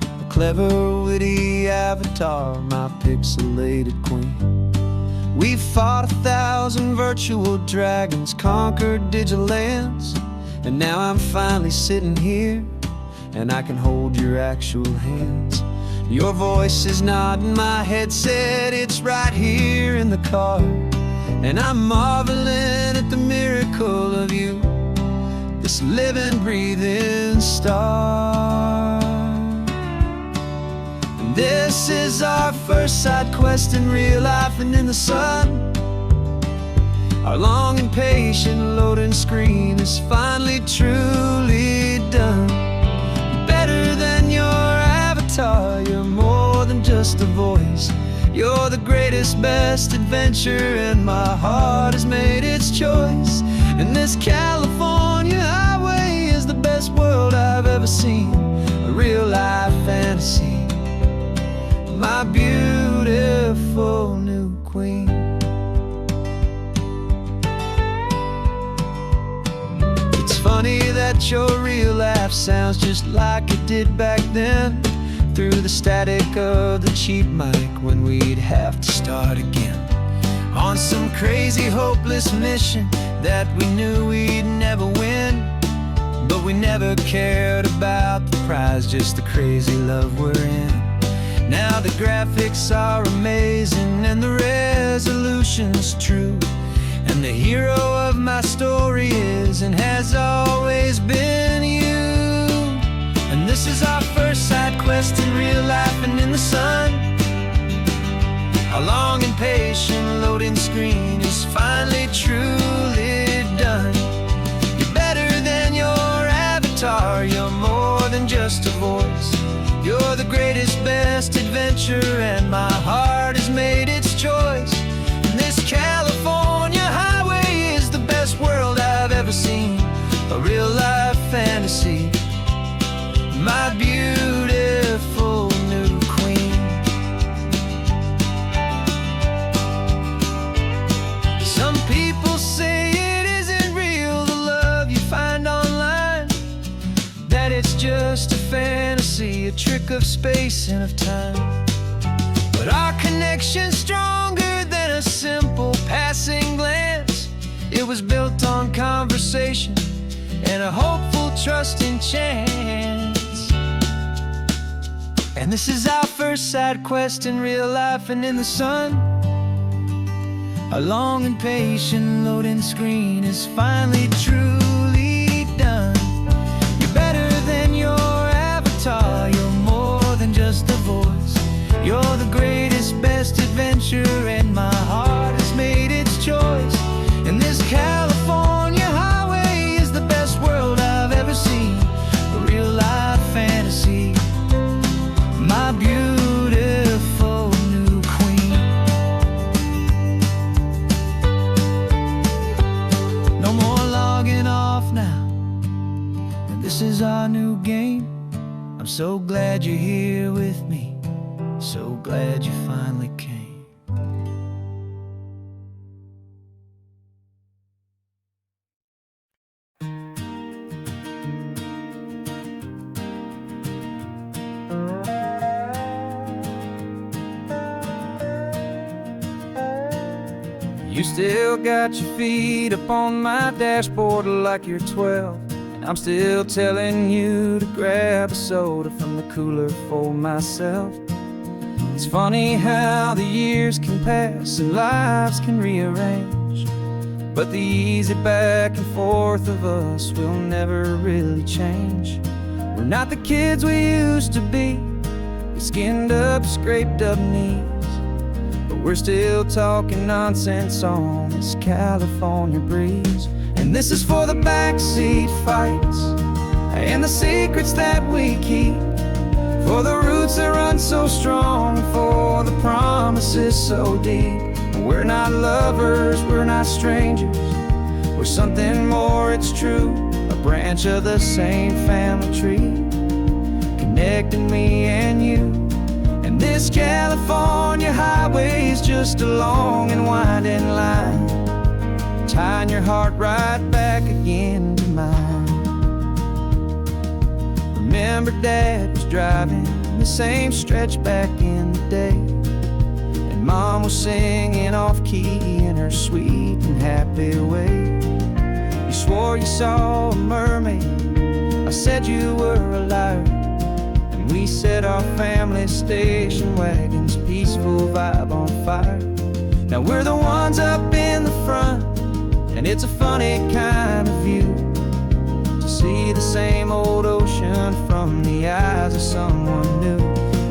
a clever, witty avatar, my pixelated queen. We've fought 1,000 virtual dragons, conquered digital lands, and now I'm finally sitting here, and I can hold your actual hands. Your voice is not in my headset, it's right here in the car, and I'm marveling at the miracle of you, this living, breathing star. And this is our first side quest in real life and in the sun. Our long and patient loading screen is finally truly done. You're better than your avatar, you're more than just a voice. You're the greatest, best adventure, and my heart has made its choice. And this California highway is the best world I've ever seen, a real life fantasy, my beautiful new queen. It's funny that your real life sounds just like it did back then, through the static of the cheap mic when we'd have to start again, on some crazy hopeless mission that we knew we'd never win. But we never cared about the prize, just the crazy love we're in. Now the graphics are amazing and the resolution's true, and the hero of my story is and has always been you. And this is our first side quest in real life and in the sun. Our long and patient loading screen is finally truly done. You're better than your avatar, you're more than just a voice. You're the greatest, best adventure, and my heart has made its choice. And this California highway is the best world I've ever seen, a real life fantasy, my beautiful new queen. Some people say it isn't real, the love you find online, that it's just a fantasy, a trick of space and of time. But our connection's stronger than a simple passing glance. It was built on conversation and a hopeful trust in chance. And this is our first side quest in real life and in the sun. A long and patient loading screen is finally truly done. You're better than your avatar, you're more than just a voice. You're the greatest, best adventure, and my heart has made its choice. And this California highway is the best world I've ever seen. A real life fantasy, my beautiful new queen. No more logging off now, and this is our new game. I'm so glad you're here with me, so glad you finally came. You still got your feet up on my dashboard like you're 12, and I'm still telling you to grab a soda from the cooler for myself. It's funny how the years can pass and lives can rearrange, but the easy back and forth of us will never really change. We're not the kids we used to be, with skinned up, scraped up knees, but we're still talking nonsense on this California breeze. And this is for the backseat fights and the secrets that we keep, for the roots that run so strong, for the promises so deep. We're not lovers, we're not strangers, we're something more, it's true. A branch of the same family tree, connecting me and you. And this California highway is just a long and winding line, tying your heart right back again to mine. Remember Dad was driving the same stretch back in the day, and Mom was singing off-key in her sweet and happy way. You swore you saw a mermaid, I said you were a liar, and we set our family station wagon's peaceful vibe on fire. Now we're the ones up in the front, and it's a funny kind of view to see the same old ocean from the eyes of someone new.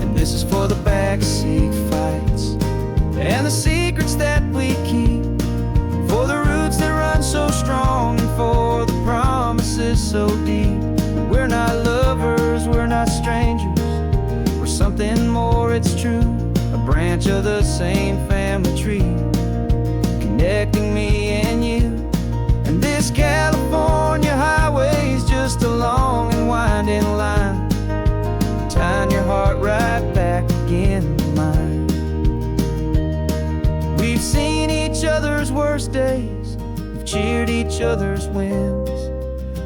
And this is for the backseat fights and the secrets that we keep, for the roots that run so strong, and for the promises so deep. We're not lovers, we're not strangers, we're something more, it's true. A branch of the same family tree, connecting me and you. And this California highway is just a long and winding line, tying your heart right back again to mine. We've seen each other's worst days, we've cheered each other's wins.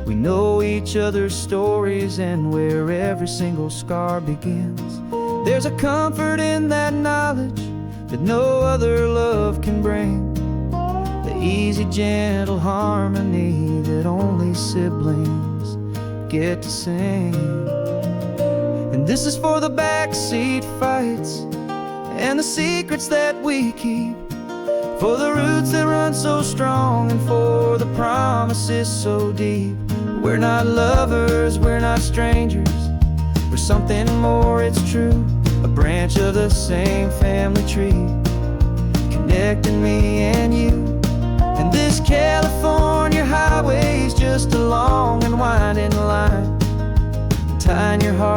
We know each other's stories and where every single scar begins. There's a comfort in that knowledge that no other love can bring, the easy, gentle harmony that only siblings get to sing. And this is for the backseat fights and the secrets that we keep, for the roots that run so strong, and for the promises so deep. We're not lovers, we're not strangers, we're something more, it's true. A branch of the same family tree, connecting me and you. And this California highway is just a long and winding line, tying your heart